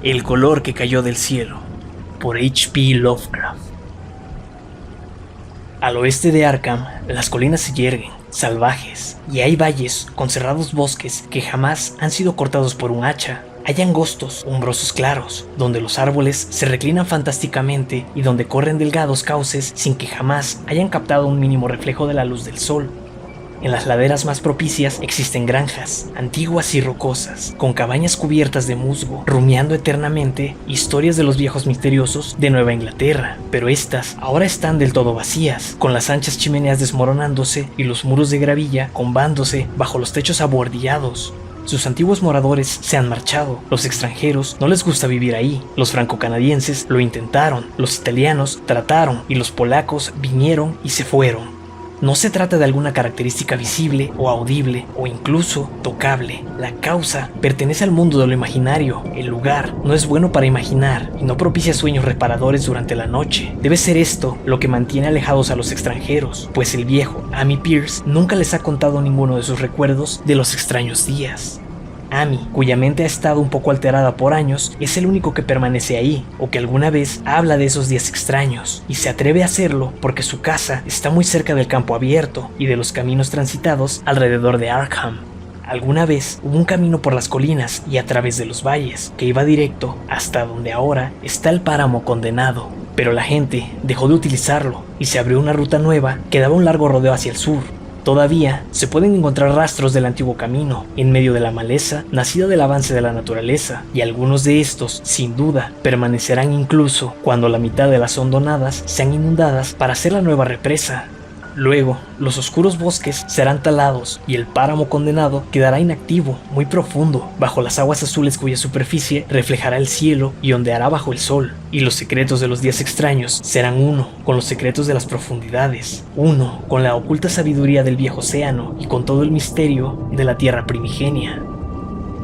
El color que cayó del cielo, por H.P. Lovecraft. Al oeste de Arkham, las colinas se yerguen, salvajes, y hay valles con cerrados bosques que jamás han sido cortados por un hacha. Hay angostos, umbrosos claros, donde los árboles se reclinan fantásticamente y donde corren delgados cauces sin que jamás hayan captado un mínimo reflejo de la luz del sol. En las laderas más propicias existen granjas, antiguas y rocosas, con cabañas cubiertas de musgo, rumiando eternamente historias de los viejos misteriosos de Nueva Inglaterra, pero estas ahora están del todo vacías, con las anchas chimeneas desmoronándose y los muros de gravilla combándose bajo los techos abuhardillados. Sus antiguos moradores se han marchado, los extranjeros no les gusta vivir ahí, los franco-canadienses lo intentaron, los italianos trataron y los polacos vinieron y se fueron. No se trata de alguna característica visible o audible o incluso tocable. La causa pertenece al mundo de lo imaginario. El lugar no es bueno para imaginar y no propicia sueños reparadores durante la noche. Debe ser esto lo que mantiene alejados a los extranjeros, pues el viejo Amy Pierce nunca les ha contado ninguno de sus recuerdos de los extraños días. Amy, cuya mente ha estado un poco alterada por años, es el único que permanece ahí, o que alguna vez habla de esos días extraños, y se atreve a hacerlo porque su casa está muy cerca del campo abierto y de los caminos transitados alrededor de Arkham. Alguna vez hubo un camino por las colinas y a través de los valles, que iba directo hasta donde ahora está el páramo condenado, pero la gente dejó de utilizarlo y se abrió una ruta nueva que daba un largo rodeo hacia el sur. Todavía se pueden encontrar rastros del antiguo camino, en medio de la maleza nacida del avance de la naturaleza, y algunos de estos, sin duda, permanecerán incluso cuando la mitad de las hondonadas sean inundadas para hacer la nueva represa. Luego, los oscuros bosques serán talados y el páramo condenado quedará inactivo, muy profundo, bajo las aguas azules cuya superficie reflejará el cielo y ondeará bajo el sol. Y los secretos de los días extraños serán uno con los secretos de las profundidades, uno con la oculta sabiduría del viejo océano y con todo el misterio de la tierra primigenia.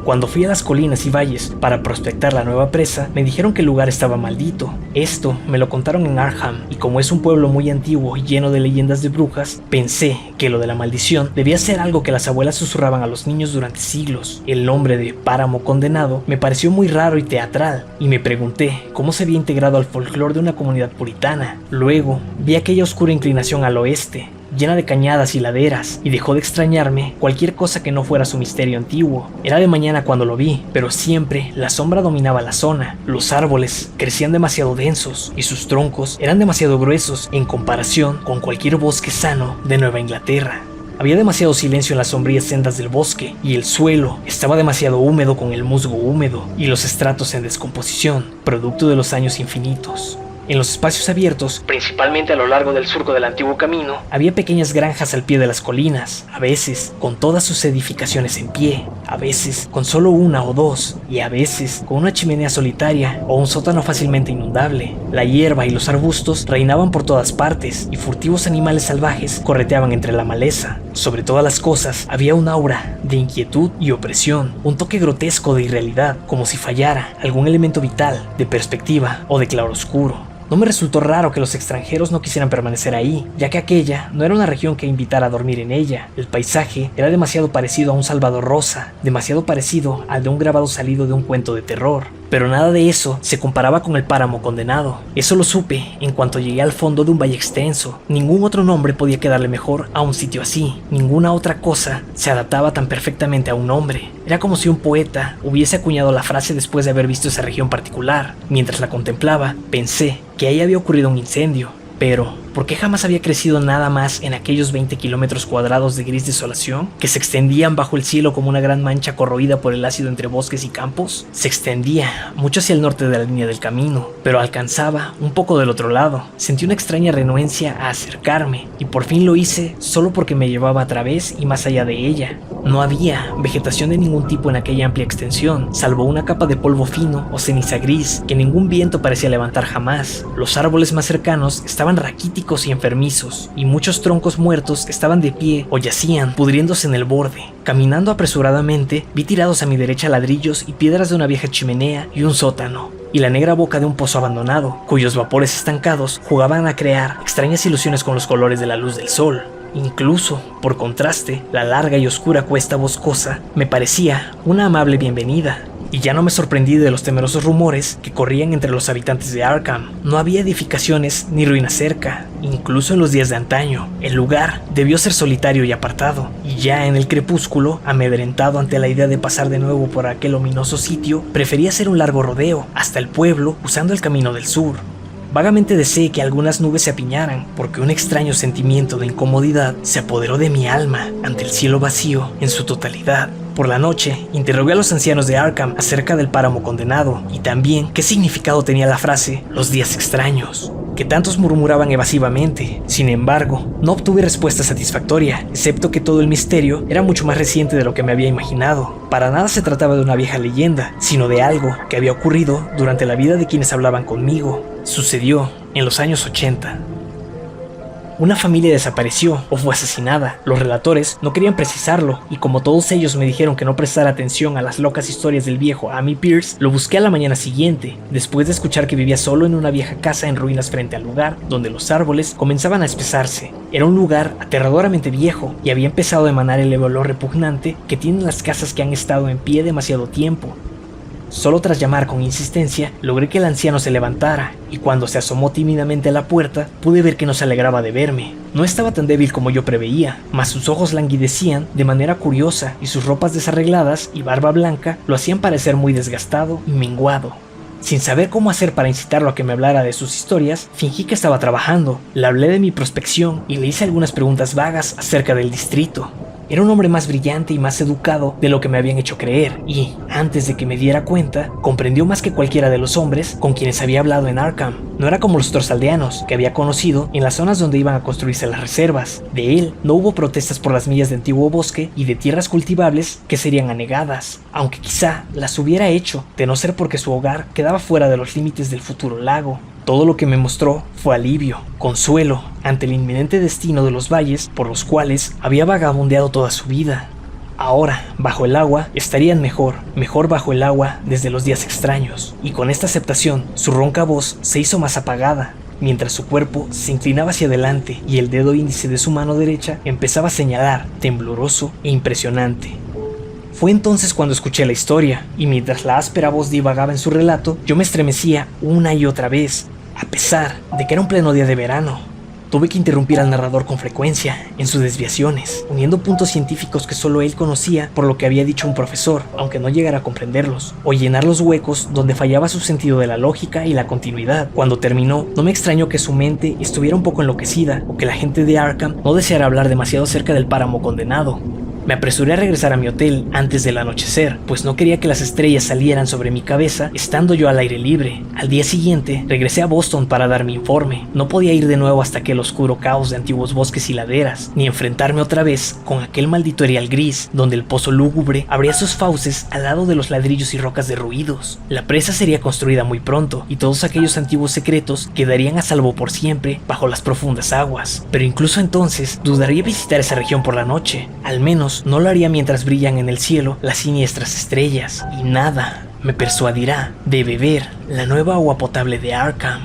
Cuando fui a las colinas y valles para prospectar la nueva presa, me dijeron que el lugar estaba maldito. Esto me lo contaron en Arkham, y como es un pueblo muy antiguo y lleno de leyendas de brujas, pensé que lo de la maldición debía ser algo que las abuelas susurraban a los niños durante siglos. El nombre de Páramo Condenado me pareció muy raro y teatral, y me pregunté cómo se había integrado al folclore de una comunidad puritana. Luego vi aquella oscura inclinación al oeste, llena de cañadas y laderas, y dejó de extrañarme cualquier cosa que no fuera su misterio antiguo. Era de mañana cuando lo vi, pero siempre la sombra dominaba la zona. Los árboles crecían demasiado densos y sus troncos eran demasiado gruesos en comparación con cualquier bosque sano de Nueva Inglaterra. Había demasiado silencio en las sombrías sendas del bosque, y el suelo estaba demasiado húmedo con el musgo húmedo y los estratos en descomposición, producto de los años infinitos. En los espacios abiertos, principalmente a lo largo del surco del antiguo camino, había pequeñas granjas al pie de las colinas, a veces con todas sus edificaciones en pie, a veces con solo una o dos, y a veces con una chimenea solitaria o un sótano fácilmente inundable. La hierba y los arbustos reinaban por todas partes, y furtivos animales salvajes correteaban entre la maleza. Sobre todas las cosas, había un aura de inquietud y opresión, un toque grotesco de irrealidad, como si fallara algún elemento vital, de perspectiva o de claroscuro. No me resultó raro que los extranjeros no quisieran permanecer ahí, ya que aquella no era una región que invitara a dormir en ella. El paisaje era demasiado parecido a un Salvador rosa, demasiado parecido al de un grabado salido de un cuento de terror. Pero nada de eso se comparaba con el páramo condenado. Eso lo supe en cuanto llegué al fondo de un valle extenso. Ningún otro nombre podía quedarle mejor a un sitio así. Ninguna otra cosa se adaptaba tan perfectamente a un nombre. Era como si un poeta hubiese acuñado la frase después de haber visto esa región particular. Mientras la contemplaba, pensé que ahí había ocurrido un incendio. Pero, ¿por qué jamás había crecido nada más en aquellos 20 kilómetros cuadrados de gris desolación que se extendían bajo el cielo como una gran mancha corroída por el ácido entre bosques y campos? Se extendía mucho hacia el norte de la línea del camino, pero alcanzaba un poco del otro lado. Sentí una extraña renuencia a acercarme, y por fin lo hice solo porque me llevaba a través y más allá de ella. No había vegetación de ningún tipo en aquella amplia extensión, salvo una capa de polvo fino o ceniza gris que ningún viento parecía levantar jamás. Los árboles más cercanos estaban raquíticos y enfermizos, y muchos troncos muertos estaban de pie o yacían, pudriéndose en el borde. Caminando apresuradamente, vi tirados a mi derecha ladrillos y piedras de una vieja chimenea y un sótano, y la negra boca de un pozo abandonado, cuyos vapores estancados jugaban a crear extrañas ilusiones con los colores de la luz del sol. Incluso, por contraste, la larga y oscura cuesta boscosa me parecía una amable bienvenida. y ya no me sorprendí de los temerosos rumores que corrían entre los habitantes de Arkham. No había edificaciones ni ruinas cerca, incluso en los días de antaño. El lugar debió ser solitario y apartado, y ya en el crepúsculo, amedrentado ante la idea de pasar de nuevo por aquel ominoso sitio, preferí hacer un largo rodeo hasta el pueblo usando el camino del sur. Vagamente deseé que algunas nubes se apiñaran, porque un extraño sentimiento de incomodidad se apoderó de mi alma ante el cielo vacío en su totalidad. Por la noche, interrogué a los ancianos de Arkham acerca del páramo condenado, y también qué significado tenía la frase «los días extraños», que tantos murmuraban evasivamente. Sin embargo, no obtuve respuesta satisfactoria, excepto que todo el misterio era mucho más reciente de lo que me había imaginado. Para nada se trataba de una vieja leyenda, sino de algo que había ocurrido durante la vida de quienes hablaban conmigo. Sucedió en los años 80. Una familia desapareció o fue asesinada. Los relatores no querían precisarlo, y como todos ellos me dijeron que no prestara atención a las locas historias del viejo Amy Pierce, lo busqué a la mañana siguiente, después de escuchar que vivía solo en una vieja casa en ruinas frente al lugar donde los árboles comenzaban a espesarse. Era un lugar aterradoramente viejo, y había empezado a emanar el olor repugnante que tienen las casas que han estado en pie demasiado tiempo. Solo tras llamar con insistencia, logré que el anciano se levantara, y cuando se asomó tímidamente a la puerta, pude ver que no se alegraba de verme. No estaba tan débil como yo preveía, mas sus ojos languidecían de manera curiosa, y sus ropas desarregladas y barba blanca lo hacían parecer muy desgastado y menguado. Sin saber cómo hacer para incitarlo a que me hablara de sus historias, fingí que estaba trabajando, le hablé de mi prospección y le hice algunas preguntas vagas acerca del distrito. Era un hombre más brillante y más educado de lo que me habían hecho creer, y, antes de que me diera cuenta, comprendió más que cualquiera de los hombres con quienes había hablado en Arkham. No era como los otros aldeanos que había conocido en las zonas donde iban a construirse las reservas. De él no hubo protestas por las millas de antiguo bosque y de tierras cultivables que serían anegadas, aunque quizá las hubiera hecho, de no ser porque su hogar quedaba fuera de los límites del futuro lago. Todo lo que me mostró fue alivio, consuelo, ante el inminente destino de los valles por los cuales había vagabundeado toda su vida. Ahora, bajo el agua, estarían mejor bajo el agua desde los días extraños, y con esta aceptación, su ronca voz se hizo más apagada, mientras su cuerpo se inclinaba hacia adelante y el dedo índice de su mano derecha empezaba a señalar, tembloroso e impresionante. Fue entonces cuando escuché la historia, y mientras la áspera voz divagaba en su relato, yo me estremecía una y otra vez, a pesar de que era un pleno día de verano. Tuve que interrumpir al narrador con frecuencia, en sus desviaciones, uniendo puntos científicos que solo él conocía por lo que había dicho un profesor, aunque no llegara a comprenderlos, o llenar los huecos donde fallaba su sentido de la lógica y la continuidad. Cuando terminó, no me extrañó que su mente estuviera un poco enloquecida, o que la gente de Arkham no deseara hablar demasiado cerca del páramo condenado. Me apresuré a regresar a mi hotel antes del anochecer, pues no quería que las estrellas salieran sobre mi cabeza estando yo al aire libre. Al día siguiente, regresé a Boston para dar mi informe. No podía ir de nuevo hasta aquel oscuro caos de antiguos bosques y laderas, ni enfrentarme otra vez con aquel maldito erial gris, donde el pozo lúgubre abría sus fauces al lado de los ladrillos y rocas derruidos. La presa sería construida muy pronto, y todos aquellos antiguos secretos quedarían a salvo por siempre bajo las profundas aguas. Pero incluso entonces, dudaría visitar esa región por la noche. Al menos no lo haría mientras brillan en el cielo las siniestras estrellas, y nada me persuadirá de beber la nueva agua potable de Arkham.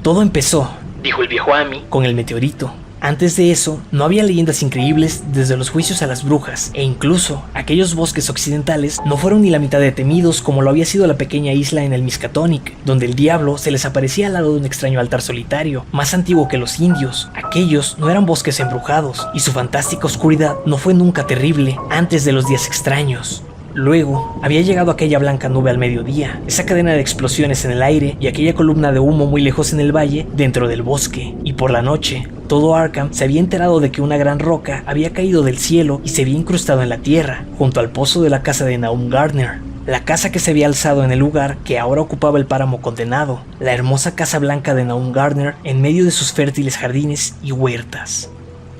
Todo empezó, dijo el viejo Amy, con el meteorito. Antes de eso, no había leyendas increíbles desde los juicios a las brujas, e incluso aquellos bosques occidentales no fueron ni la mitad de temidos como lo había sido la pequeña isla en el Miskatonic, donde el diablo se les aparecía al lado de un extraño altar solitario, más antiguo que los indios. Aquellos no eran bosques embrujados, y su fantástica oscuridad no fue nunca terrible antes de los días extraños. Luego, había llegado aquella blanca nube al mediodía, esa cadena de explosiones en el aire y aquella columna de humo muy lejos en el valle, dentro del bosque. Y por la noche, todo Arkham se había enterado de que una gran roca había caído del cielo y se había incrustado en la tierra, junto al pozo de la casa de Nahum Gardner. La casa que se había alzado en el lugar que ahora ocupaba el páramo condenado, la hermosa casa blanca de Nahum Gardner en medio de sus fértiles jardines y huertas.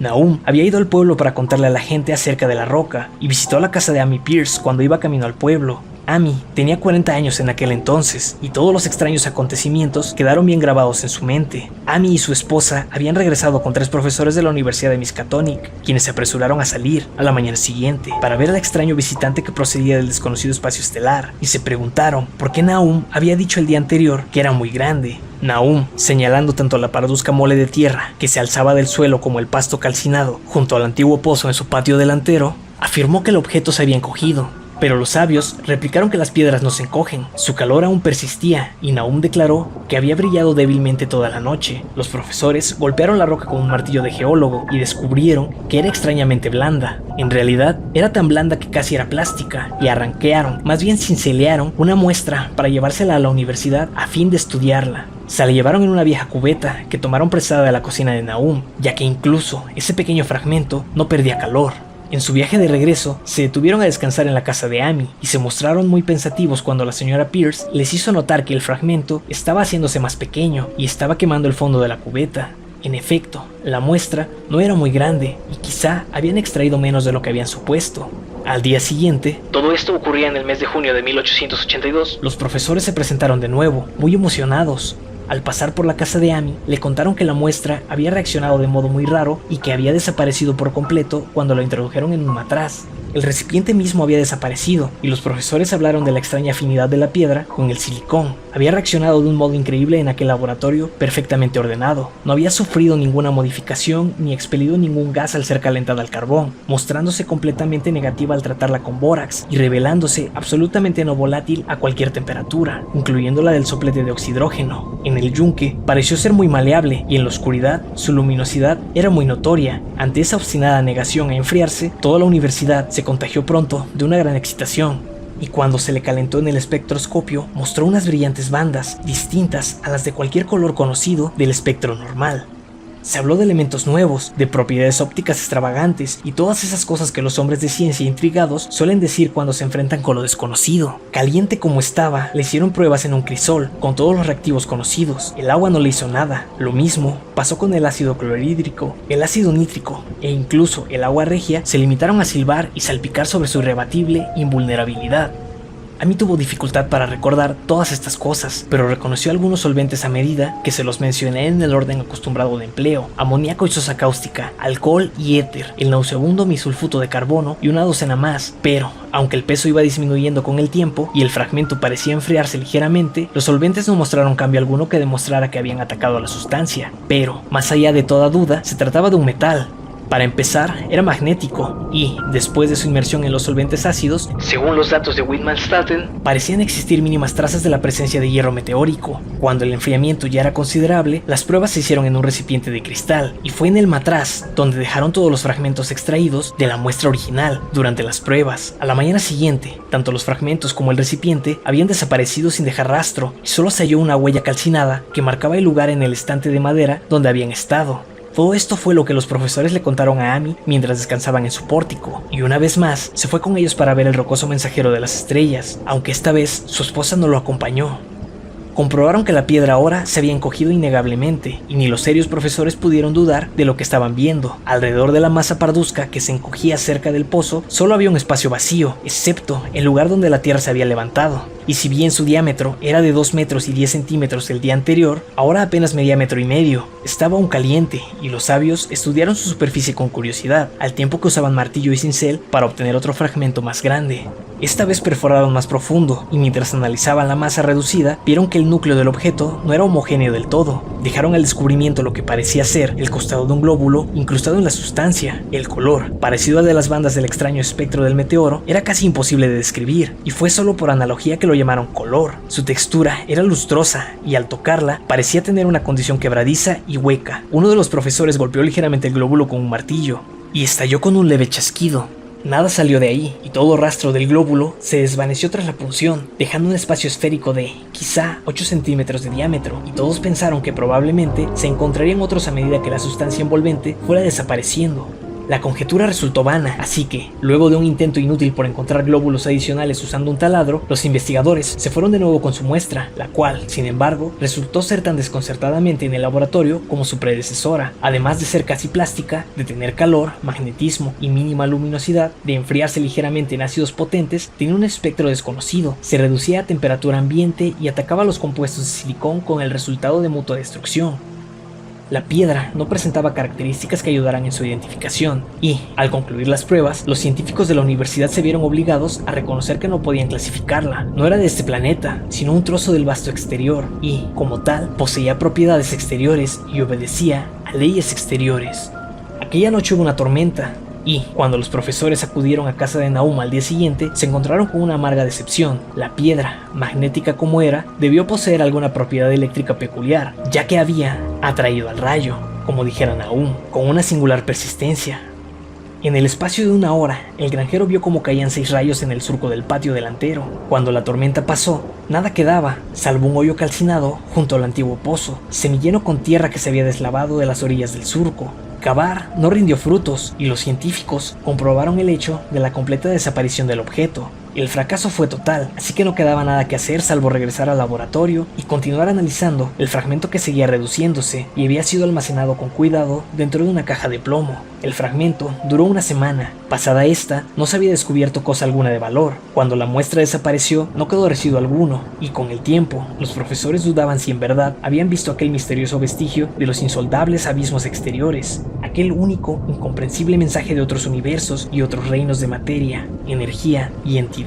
Nahum había ido al pueblo para contarle a la gente acerca de la roca y visitó la casa de Amy Pierce cuando iba camino al pueblo. Amy tenía 40 años en aquel entonces y todos los extraños acontecimientos quedaron bien grabados en su mente. Amy y su esposa habían regresado con 3 profesores de la Universidad de Miskatonic, quienes se apresuraron a salir a la mañana siguiente para ver al extraño visitante que procedía del desconocido espacio estelar, y se preguntaron por qué Nahum había dicho el día anterior que era muy grande. Nahum, señalando tanto la parduzca mole de tierra que se alzaba del suelo como el pasto calcinado junto al antiguo pozo en su patio delantero, afirmó que el objeto se había encogido, Pero los sabios replicaron que las piedras no se encogen, su calor aún persistía, y Nahum declaró que había brillado débilmente toda la noche. Los profesores golpearon la roca con un martillo de geólogo y descubrieron que era extrañamente blanda. En realidad, era tan blanda que casi era plástica, y arranquearon, más bien cincelearon, una muestra para llevársela a la universidad a fin de estudiarla. Se la llevaron en una vieja cubeta que tomaron prestada de la cocina de Nahum, ya que incluso ese pequeño fragmento no perdía calor. En su viaje de regreso, se detuvieron a descansar en la casa de Amy y se mostraron muy pensativos cuando la señora Pierce les hizo notar que el fragmento estaba haciéndose más pequeño y estaba quemando el fondo de la cubeta. En efecto, la muestra no era muy grande y quizá habían extraído menos de lo que habían supuesto. Al día siguiente, todo esto ocurría en el mes de junio de 1882, los profesores se presentaron de nuevo, muy emocionados. Al pasar por la casa de Amy, le contaron que la muestra había reaccionado de modo muy raro y que había desaparecido por completo cuando lo introdujeron en un matraz. El recipiente mismo había desaparecido y los profesores hablaron de la extraña afinidad de la piedra con el silicón. Había reaccionado de un modo increíble en aquel laboratorio perfectamente ordenado. No había sufrido ninguna modificación ni expelido ningún gas al ser calentada al carbón, mostrándose completamente negativa al tratarla con bórax y revelándose absolutamente no volátil a cualquier temperatura, incluyendo la del soplete de oxidrógeno. En el yunque pareció ser muy maleable y en la oscuridad su luminosidad era muy notoria. Ante esa obstinada negación a enfriarse, toda la universidad se contagió pronto de una gran excitación, y cuando se le calentó en el espectroscopio mostró unas brillantes bandas distintas a las de cualquier color conocido del espectro normal. Se habló de elementos nuevos, de propiedades ópticas extravagantes y todas esas cosas que los hombres de ciencia intrigados suelen decir cuando se enfrentan con lo desconocido. Caliente como estaba, le hicieron pruebas en un crisol con todos los reactivos conocidos. El agua no le hizo nada. Lo mismo pasó con el ácido clorhídrico, el ácido nítrico e incluso el agua regia se limitaron a silbar y salpicar sobre su irrebatible invulnerabilidad. Amy tuvo dificultad para recordar todas estas cosas, pero reconoció algunos solventes a medida que se los mencioné en el orden acostumbrado de empleo: amoníaco y sosa cáustica, alcohol y éter, el nauseabundo misulfuto de carbono y una docena más. Pero, aunque el peso iba disminuyendo con el tiempo y el fragmento parecía enfriarse ligeramente, los solventes no mostraron cambio alguno que demostrara que habían atacado a la sustancia. Pero, más allá de toda duda, se trataba de un metal. Para empezar, era magnético y, después de su inmersión en los solventes ácidos, según los datos de Widmanstatten, parecían existir mínimas trazas de la presencia de hierro meteórico. Cuando el enfriamiento ya era considerable, las pruebas se hicieron en un recipiente de cristal, y fue en el matraz donde dejaron todos los fragmentos extraídos de la muestra original durante las pruebas. A la mañana siguiente, tanto los fragmentos como el recipiente habían desaparecido sin dejar rastro, y solo se halló una huella calcinada que marcaba el lugar en el estante de madera donde habían estado. Todo esto fue lo que los profesores le contaron a Amy mientras descansaban en su pórtico, y una vez más se fue con ellos para ver el rocoso mensajero de las estrellas, aunque esta vez su esposa no lo acompañó. Comprobaron que la piedra ahora se había encogido innegablemente, y ni los serios profesores pudieron dudar de lo que estaban viendo. Alrededor de la masa parduzca que se encogía cerca del pozo, solo había un espacio vacío, excepto el lugar donde la tierra se había levantado. Y si bien su diámetro era de 2 metros y 10 centímetros el día anterior, ahora apenas medía 1,5 metros. Estaba aún caliente, y los sabios estudiaron su superficie con curiosidad, al tiempo que usaban martillo y cincel para obtener otro fragmento más grande. Esta vez perforaron más profundo, y mientras analizaban la masa reducida, vieron que el núcleo del objeto no era homogéneo del todo. Dejaron al descubrimiento lo que parecía ser el costado de un glóbulo incrustado en la sustancia. El color, parecido al de las bandas del extraño espectro del meteoro, era casi imposible de describir, y fue solo por analogía que lo llamaron color. Su textura era lustrosa, y al tocarla, parecía tener una condición quebradiza y hueca. Uno de los profesores golpeó ligeramente el glóbulo con un martillo, y estalló con un leve chasquido. Nada salió de ahí, y todo rastro del glóbulo se desvaneció tras la punción, dejando un espacio esférico de, quizá, 8 centímetros de diámetro, y todos pensaron que probablemente se encontrarían otros a medida que la sustancia envolvente fuera desapareciendo. La conjetura resultó vana, así que, luego de un intento inútil por encontrar glóbulos adicionales usando un taladro, los investigadores se fueron de nuevo con su muestra, la cual, sin embargo, resultó ser tan desconcertadamente en el laboratorio como su predecesora. Además de ser casi plástica, de tener calor, magnetismo y mínima luminosidad, de enfriarse ligeramente en ácidos potentes, tenía un espectro desconocido, se reducía a temperatura ambiente y atacaba los compuestos de silicón con el resultado de mutua destrucción. La piedra no presentaba características que ayudaran en su identificación, y, al concluir las pruebas, los científicos de la universidad se vieron obligados a reconocer que no podían clasificarla. No era de este planeta, sino un trozo del vasto exterior, y, como tal, poseía propiedades exteriores y obedecía a leyes exteriores. Aquella noche hubo una tormenta, Y cuando los profesores acudieron a casa de Nahum al día siguiente, se encontraron con una amarga decepción. La piedra, magnética como era, debió poseer alguna propiedad eléctrica peculiar, ya que había atraído al rayo, como dijera Nahum, con una singular persistencia. En el espacio de una hora, el granjero vio cómo caían 6 rayos en el surco del patio delantero. Cuando la tormenta pasó, nada quedaba, salvo un hoyo calcinado junto al antiguo pozo, semilleno con tierra que se había deslavado de las orillas del surco. Cavar no rindió frutos, y los científicos comprobaron el hecho de la completa desaparición del objeto. El fracaso fue total, así que no quedaba nada que hacer salvo regresar al laboratorio y continuar analizando el fragmento que seguía reduciéndose y había sido almacenado con cuidado dentro de una caja de plomo. El fragmento duró una semana. Pasada esta, no se había descubierto cosa alguna de valor. Cuando la muestra desapareció, no quedó residuo alguno, y con el tiempo, los profesores dudaban si en verdad habían visto aquel misterioso vestigio de los insondables abismos exteriores, aquel único, incomprensible mensaje de otros universos y otros reinos de materia, energía y entidad.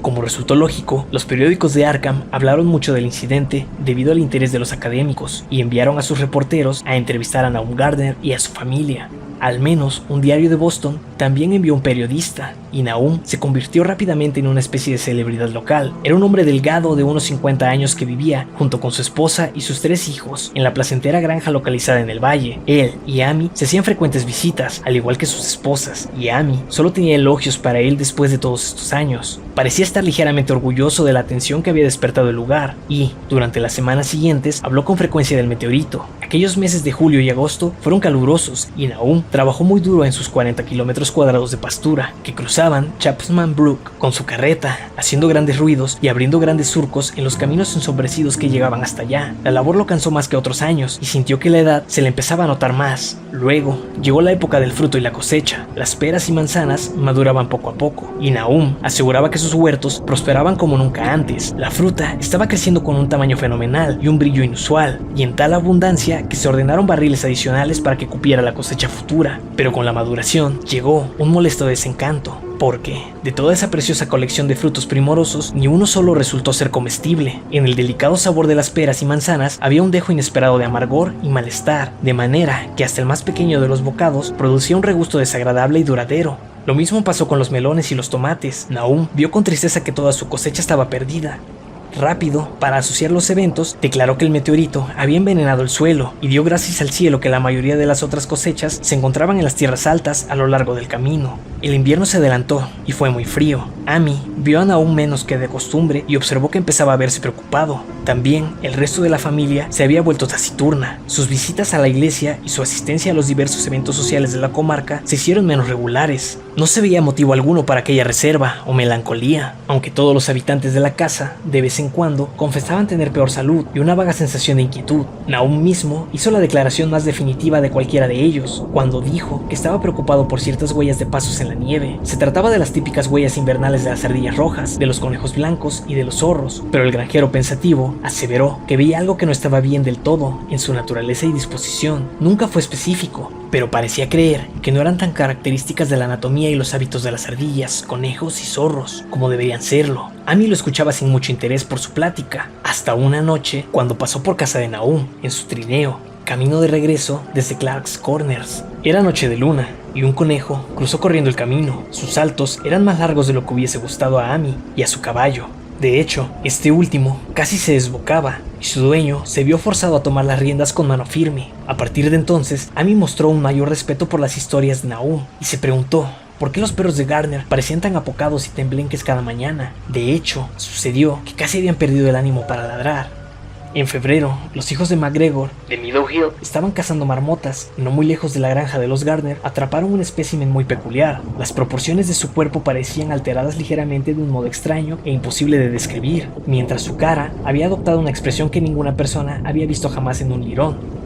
Como resultó lógico, los periódicos de Arkham hablaron mucho del incidente debido al interés de los académicos y enviaron a sus reporteros a entrevistar a Nahum Gardner y a su familia. Al menos un diario de Boston también envió un periodista, y Nahum se convirtió rápidamente en una especie de celebridad local. Era un hombre delgado de unos 50 años que vivía, junto con su esposa y sus 3 hijos, en la placentera granja localizada en el valle. Él y Amy se hacían frecuentes visitas, al igual que sus esposas, y Amy solo tenía elogios para él después de todos estos años. Parecía estar ligeramente orgulloso de la atención que había despertado el lugar, y, durante las semanas siguientes, habló con frecuencia del meteorito. Aquellos meses de julio y agosto fueron calurosos, y Nahum trabajó muy duro en sus 40 kilómetros cuadrados de pastura, que cruzaban Chapman Brook con su carreta, haciendo grandes ruidos y abriendo grandes surcos en los caminos ensombrecidos que llegaban hasta allá. La labor lo cansó más que otros años, y sintió que la edad se le empezaba a notar más. Luego, llegó la época del fruto y la cosecha. Las peras y manzanas maduraban poco a poco, y Nahum aseguraba que sus huertos prosperaban como nunca antes. La fruta estaba creciendo con un tamaño fenomenal y un brillo inusual, y en tal abundancia que se ordenaron barriles adicionales para que cupiera la cosecha futura. Pero con la maduración llegó un molesto desencanto, porque de toda esa preciosa colección de frutos primorosos, ni uno solo resultó ser comestible. En el delicado sabor de las peras y manzanas había un dejo inesperado de amargor y malestar, de manera que hasta el más pequeño de los bocados producía un regusto desagradable y duradero. Lo mismo pasó con los melones y los tomates. Nahum vio con tristeza que toda su cosecha estaba perdida. Rápido, para asociar los eventos, declaró que el meteorito había envenenado el suelo y dio gracias al cielo que la mayoría de las otras cosechas se encontraban en las tierras altas a lo largo del camino. El invierno se adelantó y fue muy frío. Amy vio a Nahum menos que de costumbre y observó que empezaba a verse preocupado. También el resto de la familia se había vuelto taciturna. Sus visitas a la iglesia y su asistencia a los diversos eventos sociales de la comarca se hicieron menos regulares. No se veía motivo alguno para aquella reserva o melancolía, aunque todos los habitantes de la casa, de vez en cuando, confesaban tener peor salud y una vaga sensación de inquietud. Nahum mismo hizo la declaración más definitiva de cualquiera de ellos, cuando dijo que estaba preocupado por ciertas huellas de pasos en la nieve. Se trataba de las típicas huellas invernales de las ardillas rojas, de los conejos blancos y de los zorros, pero el granjero pensativo aseveró que veía algo que no estaba bien del todo en su naturaleza y disposición. Nunca fue específico, pero parecía creer que no eran tan características de la anatomía y los hábitos de las ardillas, conejos y zorros como deberían serlo. Amy lo escuchaba sin mucho interés por su plática, hasta una noche cuando pasó por casa de Nahum en su trineo, camino de regreso desde Clark's Corners. Era noche de luna y un conejo cruzó corriendo el camino. Sus saltos eran más largos de lo que hubiese gustado a Amy y a su caballo. De hecho, este último casi se desbocaba y su dueño se vio forzado a tomar las riendas con mano firme. A partir de entonces, Amy mostró un mayor respeto por las historias de Nahum y se preguntó por qué los perros de Gardner parecían tan apocados y temblenques cada mañana. De hecho, sucedió que casi habían perdido el ánimo para ladrar. En febrero, los hijos de McGregor, de Meadow Hill, estaban cazando marmotas y no muy lejos de la granja de los Gardner atraparon un espécimen muy peculiar. Las proporciones de su cuerpo parecían alteradas ligeramente de un modo extraño e imposible de describir, mientras su cara había adoptado una expresión que ninguna persona había visto jamás en un lirón.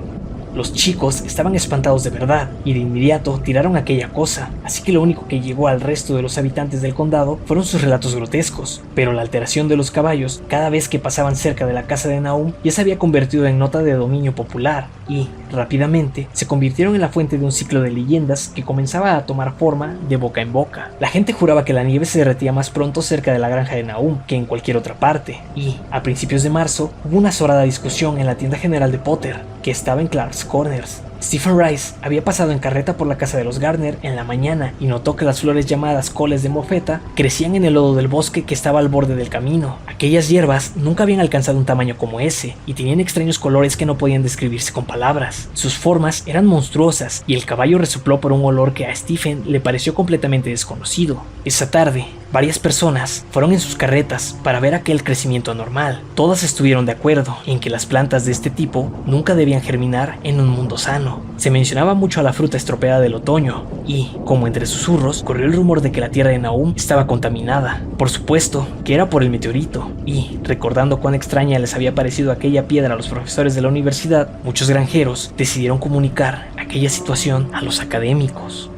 Los chicos estaban espantados de verdad y de inmediato tiraron aquella cosa, así que lo único que llegó al resto de los habitantes del condado fueron sus relatos grotescos, pero la alteración de los caballos cada vez que pasaban cerca de la casa de Nahum ya se había convertido en nota de dominio popular y, rápidamente, se convirtieron en la fuente de un ciclo de leyendas que comenzaba a tomar forma de boca en boca. La gente juraba que la nieve se derretía más pronto cerca de la granja de Nahum que en cualquier otra parte, y, a principios de marzo, hubo una azorada discusión en la tienda general de Potter, que estaba en Clark's Corners. Stephen Rice había pasado en carreta por la casa de los Gardner en la mañana y notó que las flores llamadas coles de mofeta crecían en el lodo del bosque que estaba al borde del camino. Aquellas hierbas nunca habían alcanzado un tamaño como ese y tenían extraños colores que no podían describirse con palabras. Sus formas eran monstruosas y el caballo resopló por un olor que a Stephen le pareció completamente desconocido. Esa tarde, varias personas fueron en sus carretas para ver aquel crecimiento anormal. Todas estuvieron de acuerdo en que las plantas de este tipo nunca debían germinar en un mundo sano. Se mencionaba mucho a la fruta estropeada del otoño y, como entre susurros, corrió el rumor de que la tierra de Nahum estaba contaminada. Por supuesto que era por el meteorito y, recordando cuán extraña les había parecido aquella piedra a los profesores de la universidad, muchos granjeros decidieron comunicar aquella situación a los académicos.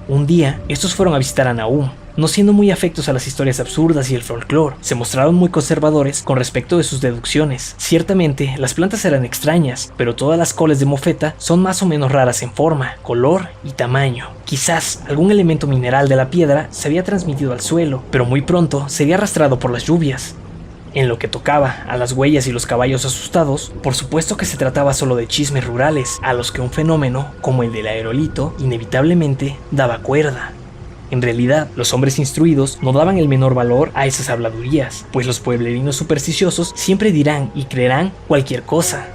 Un día, estos fueron a visitar a Nahum. No siendo muy afectos a las historias absurdas y el folclore, se mostraron muy conservadores con respecto de sus deducciones. Ciertamente, las plantas eran extrañas, pero todas las coles de mofeta son más o menos raras en forma, color y tamaño. Quizás algún elemento mineral de la piedra se había transmitido al suelo, pero muy pronto sería arrastrado por las lluvias. En lo que tocaba a las huellas y los caballos asustados, por supuesto que se trataba solo de chismes rurales, a los que un fenómeno como el del aerolito inevitablemente daba cuerda. En realidad, los hombres instruidos no daban el menor valor a esas habladurías, pues los pueblerinos supersticiosos siempre dirán y creerán cualquier cosa.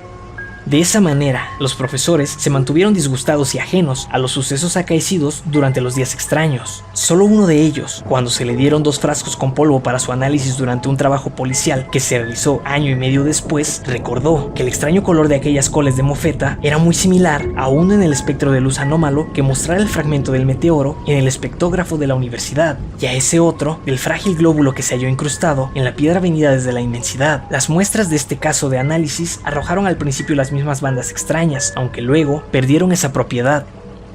De esa manera, los profesores se mantuvieron disgustados y ajenos a los sucesos acaecidos durante los días extraños. Solo uno de ellos, cuando se le dieron 2 frascos con polvo para su análisis durante un trabajo policial que se realizó año y medio después, recordó que el extraño color de aquellas coles de mofeta era muy similar a uno en el espectro de luz anómalo que mostrara el fragmento del meteoro en el espectógrafo de la universidad, y a ese otro del frágil glóbulo que se halló incrustado en la piedra venida desde la inmensidad. Las muestras de este caso de análisis arrojaron al principio las mismas bandas extrañas, aunque luego perdieron esa propiedad.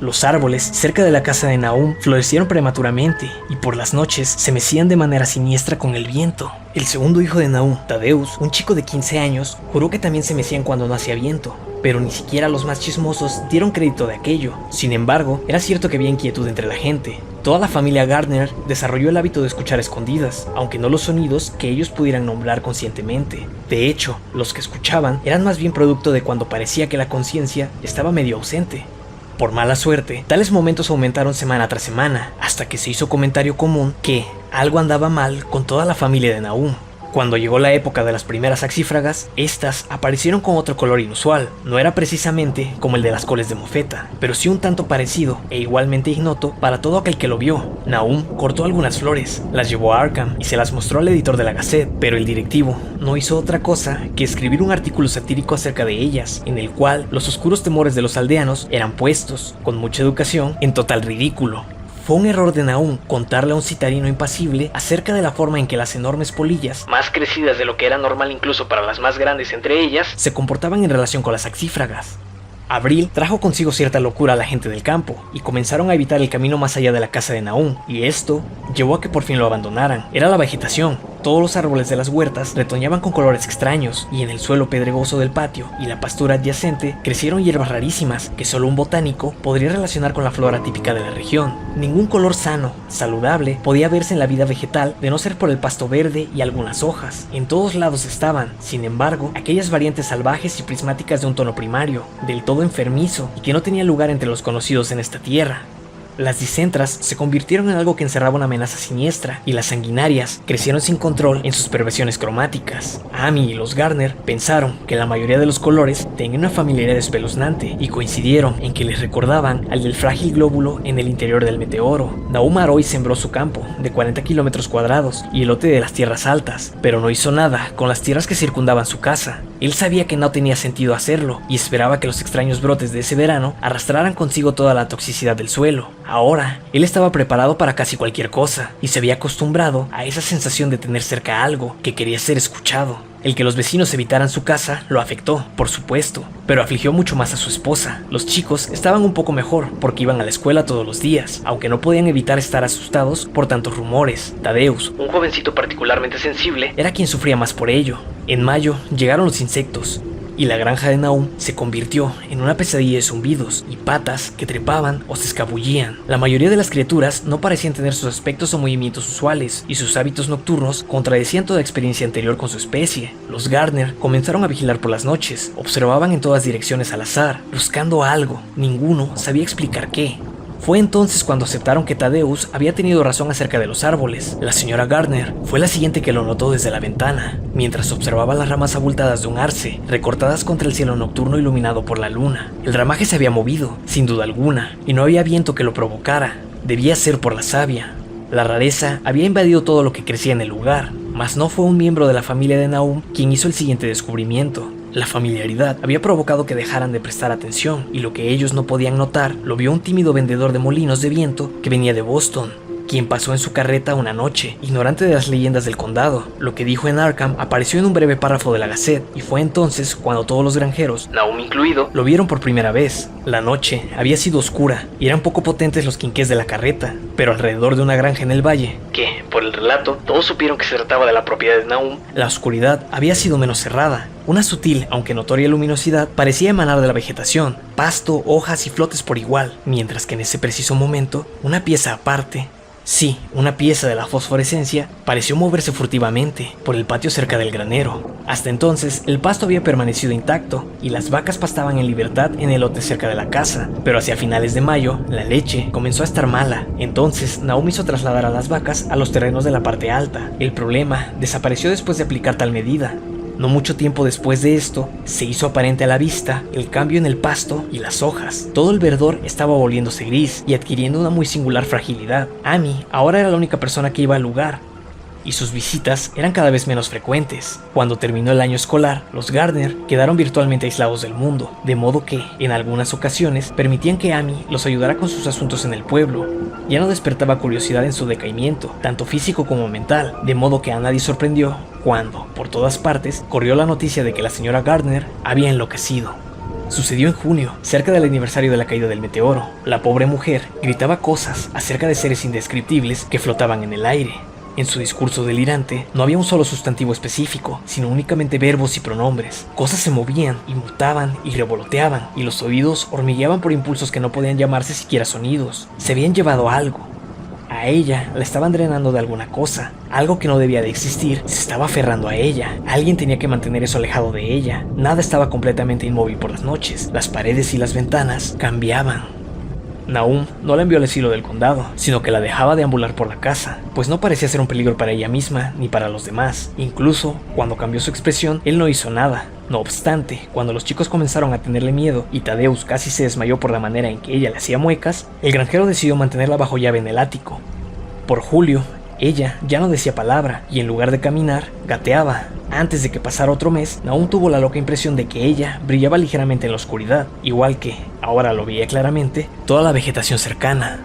Los árboles cerca de la casa de Nahum florecieron prematuramente y por las noches se mecían de manera siniestra con el viento. El segundo hijo de Nahum, Thaddeus, un chico de 15 años, juró que también se mecían cuando no hacía viento, pero ni siquiera los más chismosos dieron crédito de aquello. Sin embargo, era cierto que había inquietud entre la gente. Toda la familia Gardner desarrolló el hábito de escuchar escondidas, aunque no los sonidos que ellos pudieran nombrar conscientemente. De hecho, los que escuchaban eran más bien producto de cuando parecía que la conciencia estaba medio ausente. Por mala suerte, tales momentos aumentaron semana tras semana, hasta que se hizo comentario común que algo andaba mal con toda la familia de Nahum. Cuando llegó la época de las primeras axífragas, estas aparecieron con otro color inusual. No era precisamente como el de las coles de mofeta, pero sí un tanto parecido e igualmente ignoto para todo aquel que lo vio. Nahum cortó algunas flores, las llevó a Arkham y se las mostró al editor de la Gazette, pero el directivo no hizo otra cosa que escribir un artículo satírico acerca de ellas, en el cual los oscuros temores de los aldeanos eran puestos, con mucha educación, en total ridículo. Fue un error de Nahum contarle a un citarino impasible acerca de la forma en que las enormes polillas, más crecidas de lo que era normal incluso para las más grandes entre ellas, se comportaban en relación con las axífragas. Abril trajo consigo cierta locura a la gente del campo y comenzaron a evitar el camino más allá de la casa de Nahum, y esto llevó a que por fin lo abandonaran. Era la vegetación. Todos los árboles de las huertas retoñaban con colores extraños, y en el suelo pedregoso del patio y la pastura adyacente crecieron hierbas rarísimas que solo un botánico podría relacionar con la flora típica de la región. Ningún color sano, saludable, podía verse en la vida vegetal de no ser por el pasto verde y algunas hojas. En todos lados estaban, sin embargo, aquellas variantes salvajes y prismáticas de un tono primario, del todo enfermizo y que no tenía lugar entre los conocidos en esta tierra. Las discentras se convirtieron en algo que encerraba una amenaza siniestra, y las sanguinarias crecieron sin control en sus perversiones cromáticas. Amy y los Gardner pensaron que la mayoría de los colores tenían una familiaridad espeluznante, y coincidieron en que les recordaban al del frágil glóbulo en el interior del meteoro. Nahum Aroy sembró su campo, de 40 kilómetros cuadrados, y elote de las tierras altas, pero no hizo nada con las tierras que circundaban su casa. Él sabía que no tenía sentido hacerlo, y esperaba que los extraños brotes de ese verano arrastraran consigo toda la toxicidad del suelo. Ahora, él estaba preparado para casi cualquier cosa, y se había acostumbrado a esa sensación de tener cerca algo que quería ser escuchado. El que los vecinos evitaran su casa lo afectó, por supuesto, pero afligió mucho más a su esposa. Los chicos estaban un poco mejor porque iban a la escuela todos los días, aunque no podían evitar estar asustados por tantos rumores. Thaddeus, un jovencito particularmente sensible, era quien sufría más por ello. En mayo llegaron los insectos. y la granja de Nahum se convirtió en una pesadilla de zumbidos y patas que trepaban o se escabullían. La mayoría de las criaturas no parecían tener sus aspectos o movimientos usuales, y sus hábitos nocturnos contradecían toda experiencia anterior con su especie. Los Gardner comenzaron a vigilar por las noches, observaban en todas direcciones al azar, buscando algo. Ninguno sabía explicar qué. Fue entonces cuando aceptaron que Thaddeus había tenido razón acerca de los árboles. La señora Gardner fue la siguiente que lo notó desde la ventana, mientras observaba las ramas abultadas de un arce, recortadas contra el cielo nocturno iluminado por la luna. El ramaje se había movido, sin duda alguna, y no había viento que lo provocara. Debía ser por la savia. La rareza había invadido todo lo que crecía en el lugar, mas no fue un miembro de la familia de Nahum quien hizo el siguiente descubrimiento. La familiaridad había provocado que dejaran de prestar atención, y lo que ellos no podían notar lo vio un tímido vendedor de molinos de viento que venía de Boston, quien pasó en su carreta una noche, ignorante de las leyendas del condado. Lo que dijo en Arkham apareció en un breve párrafo de la Gazette, y fue entonces cuando todos los granjeros, Nahum incluido, lo vieron por primera vez. La noche había sido oscura, y eran poco potentes los quinqués de la carreta, pero alrededor de una granja en el valle, que, por el relato, todos supieron que se trataba de la propiedad de Nahum, la oscuridad había sido menos cerrada. Una sutil, aunque notoria luminosidad parecía emanar de la vegetación, pasto, hojas y flotes por igual, mientras que en ese preciso momento, una pieza aparte, sí, una pieza de la fosforescencia, pareció moverse furtivamente por el patio cerca del granero. Hasta entonces, el pasto había permanecido intacto y las vacas pastaban en libertad en el lote cerca de la casa, pero hacia finales de mayo, la leche comenzó a estar mala. Entonces, Nahum hizo trasladar a las vacas a los terrenos de la parte alta. El problema desapareció después de aplicar tal medida. No mucho tiempo después de esto, se hizo aparente a la vista el cambio en el pasto y las hojas. Todo el verdor estaba volviéndose gris y adquiriendo una muy singular fragilidad. Amy ahora era la única persona que iba al lugar, y sus visitas eran cada vez menos frecuentes. Cuando terminó el año escolar, los Gardner quedaron virtualmente aislados del mundo, de modo que, en algunas ocasiones, permitían que Amy los ayudara con sus asuntos en el pueblo. Ya no despertaba curiosidad en su decaimiento, tanto físico como mental, de modo que a nadie sorprendió cuando, por todas partes, corrió la noticia de que la señora Gardner había enloquecido. Sucedió en junio, cerca del aniversario de la caída del meteoro. La pobre mujer gritaba cosas acerca de seres indescriptibles que flotaban en el aire. En su discurso delirante, no había un solo sustantivo específico, sino únicamente verbos y pronombres. Cosas se movían y mutaban y revoloteaban, y los oídos hormigueaban por impulsos que no podían llamarse siquiera sonidos. Se habían llevado algo. A ella la estaban drenando de alguna cosa. Algo que no debía de existir se estaba aferrando a ella. Alguien tenía que mantener eso alejado de ella. Nada estaba completamente inmóvil por las noches. Las paredes y las ventanas cambiaban. Nahum no la envió al asilo del condado, sino que la dejaba deambular por la casa, pues no parecía ser un peligro para ella misma ni para los demás. Incluso, cuando cambió su expresión, él no hizo nada. No obstante, cuando los chicos comenzaron a tenerle miedo y Thaddeus casi se desmayó por la manera en que ella le hacía muecas, el granjero decidió mantenerla bajo llave en el ático. Por julio, ella ya no decía palabra y en lugar de caminar, gateaba. Antes de que pasara otro mes, Nahum tuvo la loca impresión de que ella brillaba ligeramente en la oscuridad, igual que, ahora lo veía claramente, toda la vegetación cercana.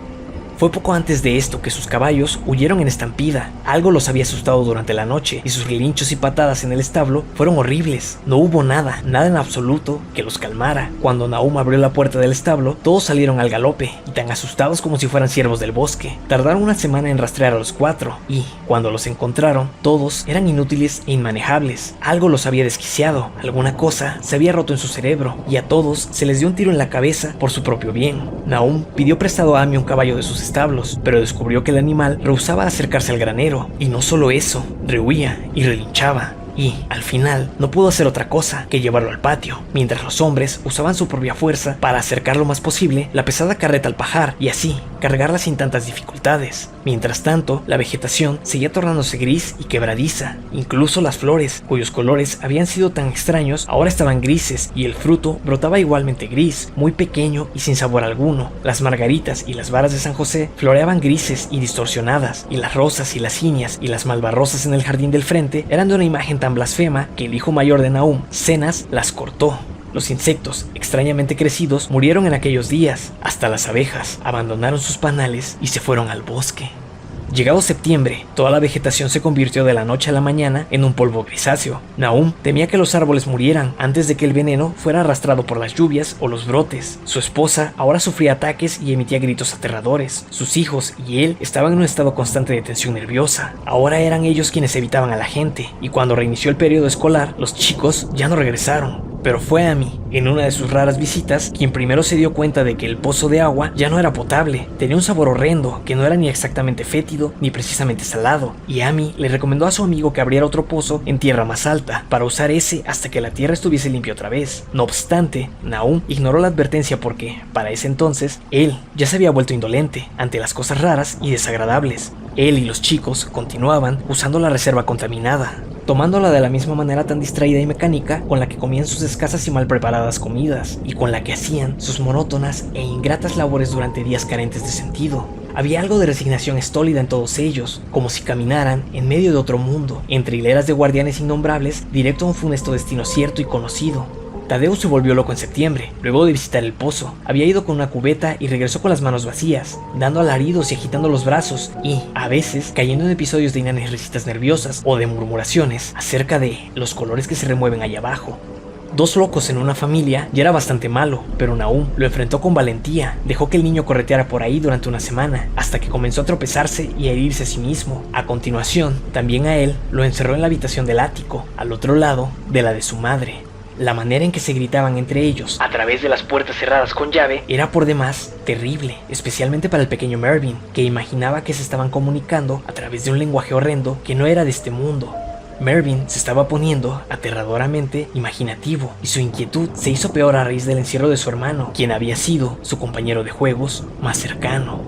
Fue poco antes de esto que sus caballos huyeron en estampida. Algo los había asustado durante la noche y sus relinchos y patadas en el establo fueron horribles. No hubo nada en absoluto que los calmara. Cuando Nahum abrió la puerta del establo, todos salieron al galope y tan asustados como si fueran ciervos del bosque. Tardaron una semana en rastrear a los cuatro y, cuando los encontraron, todos eran inútiles e inmanejables. Algo los había desquiciado, alguna cosa se había roto en su cerebro y a todos se les dio un tiro en la cabeza por su propio bien. Nahum pidió prestado a Amy un caballo de sus establos, pero descubrió que el animal rehusaba acercarse al granero, y no solo eso, rehuía y relinchaba. Y, al final, no pudo hacer otra cosa que llevarlo al patio, mientras los hombres usaban su propia fuerza para acercar lo más posible la pesada carreta al pajar y así cargarla sin tantas dificultades. Mientras tanto, la vegetación seguía tornándose gris y quebradiza. Incluso las flores, cuyos colores habían sido tan extraños, ahora estaban grises y el fruto brotaba igualmente gris, muy pequeño y sin sabor alguno. Las margaritas y las varas de San José floreaban grises y distorsionadas, y las rosas y las ciñas y las malvarrosas en el jardín del frente eran de una imagen tan blasfema que el hijo mayor de Nahum, Cenas, las cortó. Los insectos, extrañamente crecidos, murieron en aquellos días. Hasta las abejas abandonaron sus panales y se fueron al bosque. Llegado septiembre, toda la vegetación se convirtió de la noche a la mañana en un polvo grisáceo. Nahum temía que los árboles murieran antes de que el veneno fuera arrastrado por las lluvias o los brotes. Su esposa ahora sufría ataques y emitía gritos aterradores. Sus hijos y él estaban en un estado constante de tensión nerviosa. Ahora eran ellos quienes evitaban a la gente, y cuando reinició el periodo escolar, los chicos ya no regresaron. Pero fue Amy, en una de sus raras visitas, quien primero se dio cuenta de que el pozo de agua ya no era potable. Tenía un sabor horrendo, que no era ni exactamente fétido, ni precisamente salado, y Amy le recomendó a su amigo que abriera otro pozo en tierra más alta, para usar ese hasta que la tierra estuviese limpia otra vez. No obstante, Nahum ignoró la advertencia porque, para ese entonces, él ya se había vuelto indolente ante las cosas raras y desagradables. Él y los chicos continuaban usando la reserva contaminada, tomándola de la misma manera tan distraída y mecánica con la que comían sus escasas y mal preparadas comidas, y con la que hacían sus monótonas e ingratas labores durante días carentes de sentido. Había algo de resignación estólida en todos ellos, como si caminaran en medio de otro mundo, entre hileras de guardianes innombrables, directo a un funesto destino cierto y conocido. Tadeusz se volvió loco en septiembre, luego de visitar el pozo. Había ido con una cubeta y regresó con las manos vacías, dando alaridos y agitando los brazos y, a veces, cayendo en episodios de inanias risitas nerviosas o de murmuraciones acerca de los colores que se remueven allá abajo. Dos locos en una familia ya era bastante malo, pero Nahum lo enfrentó con valentía. Dejó que el niño correteara por ahí durante una semana, hasta que comenzó a tropezarse y a herirse a sí mismo. A continuación, también a él lo encerró en la habitación del ático, al otro lado de la de su madre. La manera en que se gritaban entre ellos, a través de las puertas cerradas con llave, era por demás terrible, especialmente para el pequeño Mervyn, que imaginaba que se estaban comunicando a través de un lenguaje horrendo que no era de este mundo. Mervyn se estaba poniendo aterradoramente imaginativo, y su inquietud se hizo peor a raíz del encierro de su hermano, quien había sido su compañero de juegos más cercano.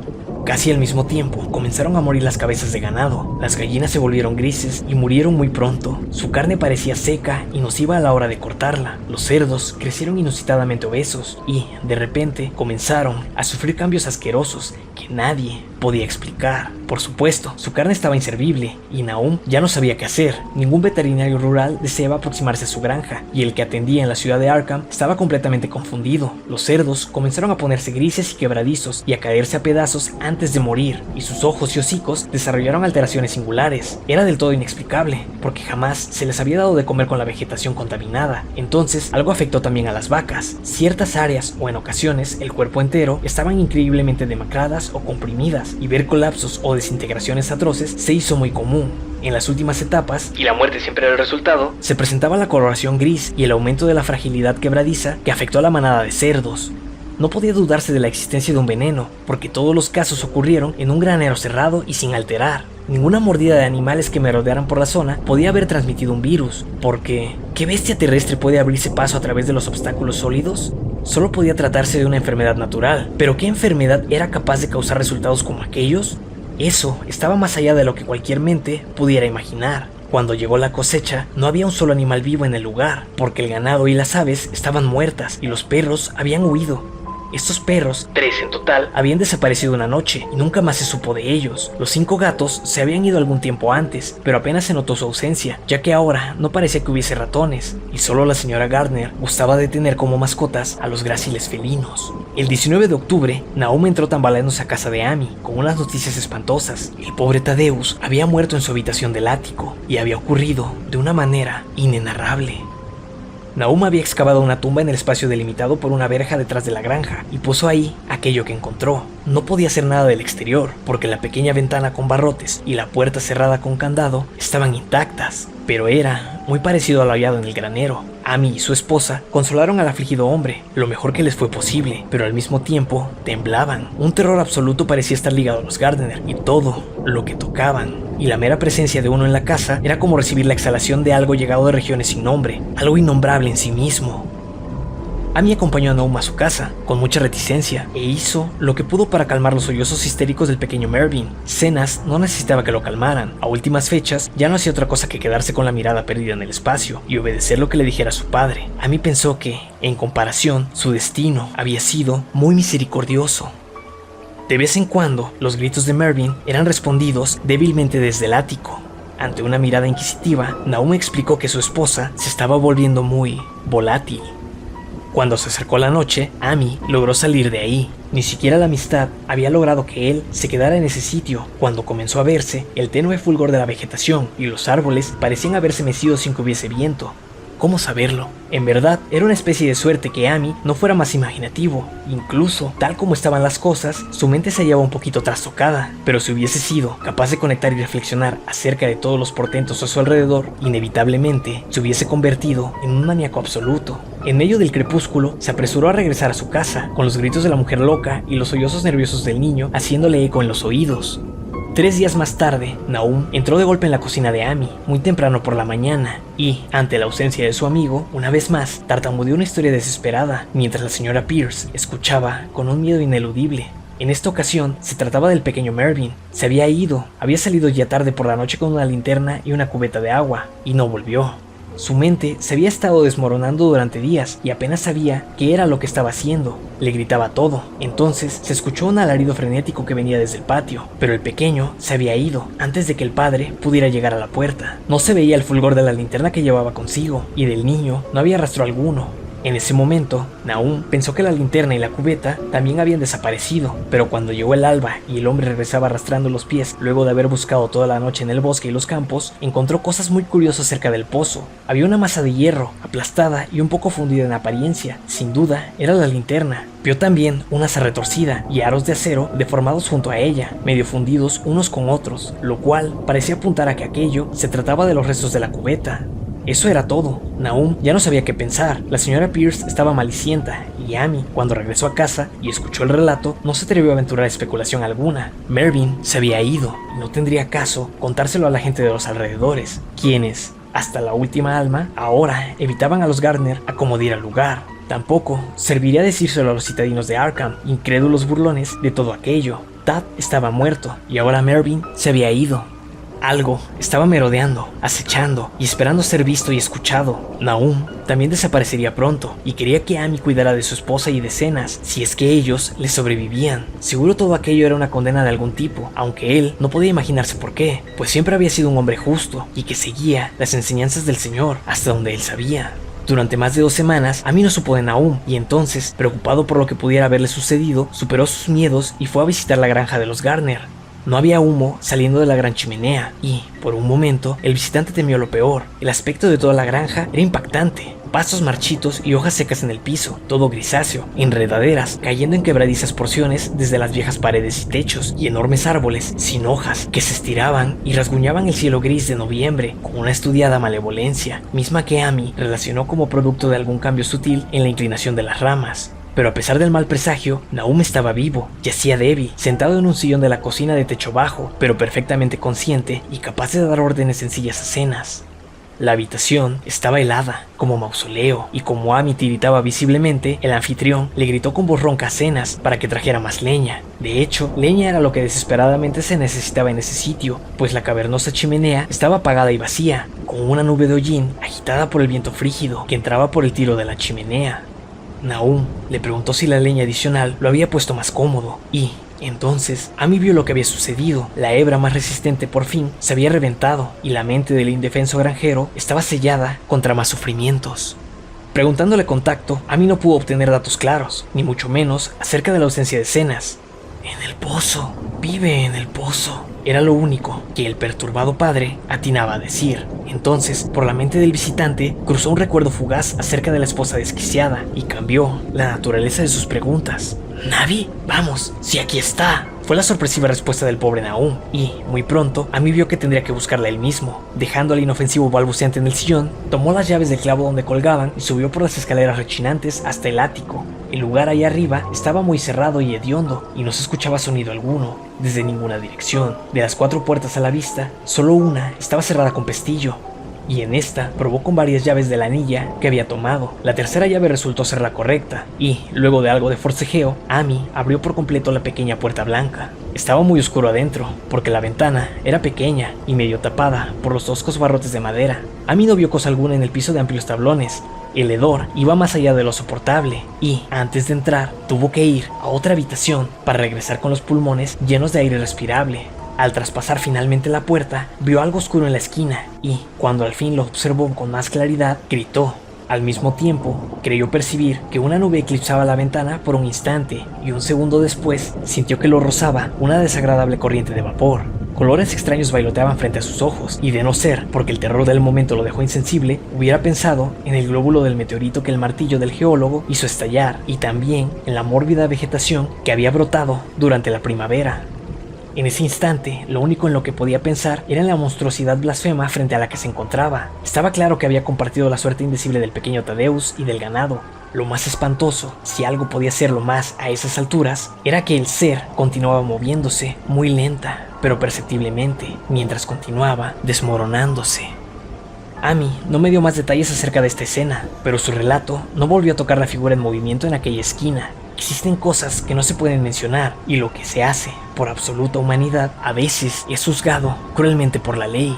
Casi al mismo tiempo, comenzaron a morir las cabezas de ganado. Las gallinas se volvieron grises y murieron muy pronto. Su carne parecía seca y nociva a la hora de cortarla. Los cerdos crecieron inusitadamente obesos y, de repente, comenzaron a sufrir cambios asquerosos que nadie podía explicar. Por supuesto, su carne estaba inservible y Nahum ya no sabía qué hacer. Ningún veterinario rural deseaba aproximarse a su granja, y el que atendía en la ciudad de Arkham estaba completamente confundido. Los cerdos comenzaron a ponerse grises y quebradizos y a caerse a pedazos antes de morir, y sus ojos y hocicos desarrollaron alteraciones singulares. Era del todo inexplicable, porque jamás se les había dado de comer con la vegetación contaminada. Entonces, algo afectó también a las vacas. Ciertas áreas, o en ocasiones el cuerpo entero, estaban increíblemente demacradas o comprimidas, y ver colapsos o desintegraciones atroces se hizo muy común. En las últimas etapas, y la muerte siempre era el resultado, se presentaba la coloración gris y el aumento de la fragilidad quebradiza que afectó a la manada de cerdos. No podía dudarse de la existencia de un veneno, porque todos los casos ocurrieron en un granero cerrado y sin alterar. Ninguna mordida de animales que merodearan por la zona podía haber transmitido un virus, porque ¿qué bestia terrestre puede abrirse paso a través de los obstáculos sólidos? Solo podía tratarse de una enfermedad natural, pero ¿qué enfermedad era capaz de causar resultados como aquellos? Eso estaba más allá de lo que cualquier mente pudiera imaginar. Cuando llegó la cosecha, no había un solo animal vivo en el lugar, porque el ganado y las aves estaban muertas y los perros habían huido. Estos perros, 3 en total, habían desaparecido una noche y nunca más se supo de ellos. Los 5 gatos se habían ido algún tiempo antes, pero apenas se notó su ausencia, ya que ahora no parecía que hubiese ratones, y solo la señora Gardner gustaba de tener como mascotas a los gráciles felinos. El 19 de octubre, Nahum entró tambaleándose a casa de Amy, con unas noticias espantosas. El pobre Tadeusz había muerto en su habitación del ático, y había ocurrido de una manera inenarrable. Nahum había excavado una tumba en el espacio delimitado por una verja detrás de la granja y puso ahí aquello que encontró. No podía hacer nada del exterior, porque la pequeña ventana con barrotes y la puerta cerrada con candado estaban intactas, pero era muy parecido a lo hallado en el granero. Amy y su esposa consolaron al afligido hombre lo mejor que les fue posible, pero al mismo tiempo temblaban. Un terror absoluto parecía estar ligado a los Gardner y todo lo que tocaban, y la mera presencia de uno en la casa era como recibir la exhalación de algo llegado de regiones sin nombre, algo innombrable en sí mismo. Amy acompañó a Nahum a su casa, con mucha reticencia, e hizo lo que pudo para calmar los sollozos histéricos del pequeño Mervyn. Cenas no necesitaba que lo calmaran. A últimas fechas, ya no hacía otra cosa que quedarse con la mirada perdida en el espacio y obedecer lo que le dijera su padre. Amy pensó que, en comparación, su destino había sido muy misericordioso. De vez en cuando, los gritos de Mervyn eran respondidos débilmente desde el ático. Ante una mirada inquisitiva, Nahum explicó que su esposa se estaba volviendo muy volátil. Cuando se acercó la noche, Amy logró salir de ahí. Ni siquiera la amistad había logrado que él se quedara en ese sitio. Cuando comenzó a verse el tenue fulgor de la vegetación y los árboles parecían haberse mecido sin que hubiese viento. ¿Cómo saberlo? En verdad, era una especie de suerte que Amy no fuera más imaginativo. Incluso, tal como estaban las cosas, su mente se hallaba un poquito trastocada. Pero si hubiese sido capaz de conectar y reflexionar acerca de todos los portentos a su alrededor, inevitablemente se hubiese convertido en un maníaco absoluto. En medio del crepúsculo, se apresuró a regresar a su casa, con los gritos de la mujer loca y los sollozos nerviosos del niño haciéndole eco en los oídos. 3 días más tarde, Nahum entró de golpe en la cocina de Amy, muy temprano por la mañana, y, ante la ausencia de su amigo, una vez más, tartamudeó una historia desesperada, mientras la señora Pierce escuchaba con un miedo ineludible. En esta ocasión, se trataba del pequeño Mervyn. Se había ido, había salido ya tarde por la noche con una linterna y una cubeta de agua, y no volvió. Su mente se había estado desmoronando durante días y apenas sabía qué era lo que estaba haciendo. Le gritaba todo. Entonces se escuchó un alarido frenético que venía desde el patio, pero el pequeño se había ido antes de que el padre pudiera llegar a la puerta. No se veía el fulgor de la linterna que llevaba consigo, y del niño no había rastro alguno. En ese momento, Nahum pensó que la linterna y la cubeta también habían desaparecido, pero cuando llegó el alba y el hombre regresaba arrastrando los pies luego de haber buscado toda la noche en el bosque y los campos, encontró cosas muy curiosas cerca del pozo. Había una masa de hierro, aplastada y un poco fundida en apariencia. Sin duda, era la linterna. Vio también una asa retorcida y aros de acero deformados junto a ella, medio fundidos unos con otros, lo cual parecía apuntar a que aquello se trataba de los restos de la cubeta. Eso era todo. Nahum ya no sabía qué pensar. La señora Pierce estaba malicienta, y Amy, cuando regresó a casa y escuchó el relato, no se atrevió a aventurar especulación alguna. Mervyn se había ido, y no tendría caso contárselo a la gente de los alrededores, quienes, hasta la última alma, ahora evitaban a los Gardner acudir al lugar. Tampoco serviría decírselo a los citadinos de Arkham, incrédulos burlones de todo aquello. Tad estaba muerto, y ahora Mervyn se había ido. Algo estaba merodeando, acechando y esperando ser visto y escuchado. Nahum también desaparecería pronto y quería que Amy cuidara de su esposa y decenas, si es que ellos le sobrevivían. Seguro todo aquello era una condena de algún tipo, aunque él no podía imaginarse por qué, pues siempre había sido un hombre justo y que seguía las enseñanzas del Señor hasta donde él sabía. Durante más de 2 semanas, Amy no supo de Nahum, y entonces, preocupado por lo que pudiera haberle sucedido, superó sus miedos y fue a visitar la granja de los Gardner. No había humo saliendo de la gran chimenea y, por un momento, el visitante temió lo peor. El aspecto de toda la granja era impactante. Pastos marchitos y hojas secas en el piso, todo grisáceo, enredaderas cayendo en quebradizas porciones desde las viejas paredes y techos, y enormes árboles sin hojas que se estiraban y rasguñaban el cielo gris de noviembre con una estudiada malevolencia, misma que Amy relacionó como producto de algún cambio sutil en la inclinación de las ramas. Pero a pesar del mal presagio, Nahum estaba vivo, yacía débil, sentado en un sillón de la cocina de techo bajo, pero perfectamente consciente y capaz de dar órdenes sencillas a cenas. La habitación estaba helada, como mausoleo, y como Amy tiritaba visiblemente, el anfitrión le gritó con voz ronca a Cenas para que trajera más leña. De hecho, leña era lo que desesperadamente se necesitaba en ese sitio, pues la cavernosa chimenea estaba apagada y vacía, con una nube de hollín agitada por el viento frígido que entraba por el tiro de la chimenea. Nahum le preguntó si la leña adicional lo había puesto más cómodo, y entonces Amy vio lo que había sucedido. La hebra más resistente por fin se había reventado, y la mente del indefenso granjero estaba sellada contra más sufrimientos. Preguntándole con tacto, Amy no pudo obtener datos claros, ni mucho menos acerca de la ausencia de Cenas. En el pozo, vive en el pozo. Era lo único que el perturbado padre atinaba a decir. Entonces, por la mente del visitante, cruzó un recuerdo fugaz acerca de la esposa desquiciada y cambió la naturaleza de sus preguntas. «¿Navi? Vamos, si aquí está». Fue la sorpresiva respuesta del pobre Nahum, y, muy pronto, Amy vio que tendría que buscarla él mismo. Dejando al inofensivo balbuceante en el sillón, tomó las llaves del clavo donde colgaban y subió por las escaleras rechinantes hasta el ático. El lugar allá arriba estaba muy cerrado y hediondo, y no se escuchaba sonido alguno, desde ninguna dirección. De las 4 puertas a la vista, solo una estaba cerrada con pestillo, y en esta probó con varias llaves de la anilla que había tomado. La tercera llave resultó ser la correcta, y, luego de algo de forcejeo, Amy abrió por completo la pequeña puerta blanca. Estaba muy oscuro adentro, porque la ventana era pequeña y medio tapada por los toscos barrotes de madera. Amy no vio cosa alguna en el piso de amplios tablones. El hedor iba más allá de lo soportable, y, antes de entrar, tuvo que ir a otra habitación para regresar con los pulmones llenos de aire respirable. Al traspasar finalmente la puerta, vio algo oscuro en la esquina y, cuando al fin lo observó con más claridad, gritó. Al mismo tiempo, creyó percibir que una nube eclipsaba la ventana por un instante, y un segundo después sintió que lo rozaba una desagradable corriente de vapor. Colores extraños bailoteaban frente a sus ojos, y de no ser porque el terror del momento lo dejó insensible, hubiera pensado en el glóbulo del meteorito que el martillo del geólogo hizo estallar, y también en la mórbida vegetación que había brotado durante la primavera. En ese instante, lo único en lo que podía pensar era en la monstruosidad blasfema frente a la que se encontraba. Estaba claro que había compartido la suerte indecible del pequeño Thaddeus y del ganado. Lo más espantoso, si algo podía serlo más a esas alturas, era que el ser continuaba moviéndose muy lenta, pero perceptiblemente, mientras continuaba desmoronándose. Amy no me dio más detalles acerca de esta escena, pero su relato no volvió a tocar la figura en movimiento en aquella esquina. Existen cosas que no se pueden mencionar, y lo que se hace por absoluta humanidad a veces es juzgado cruelmente por la ley.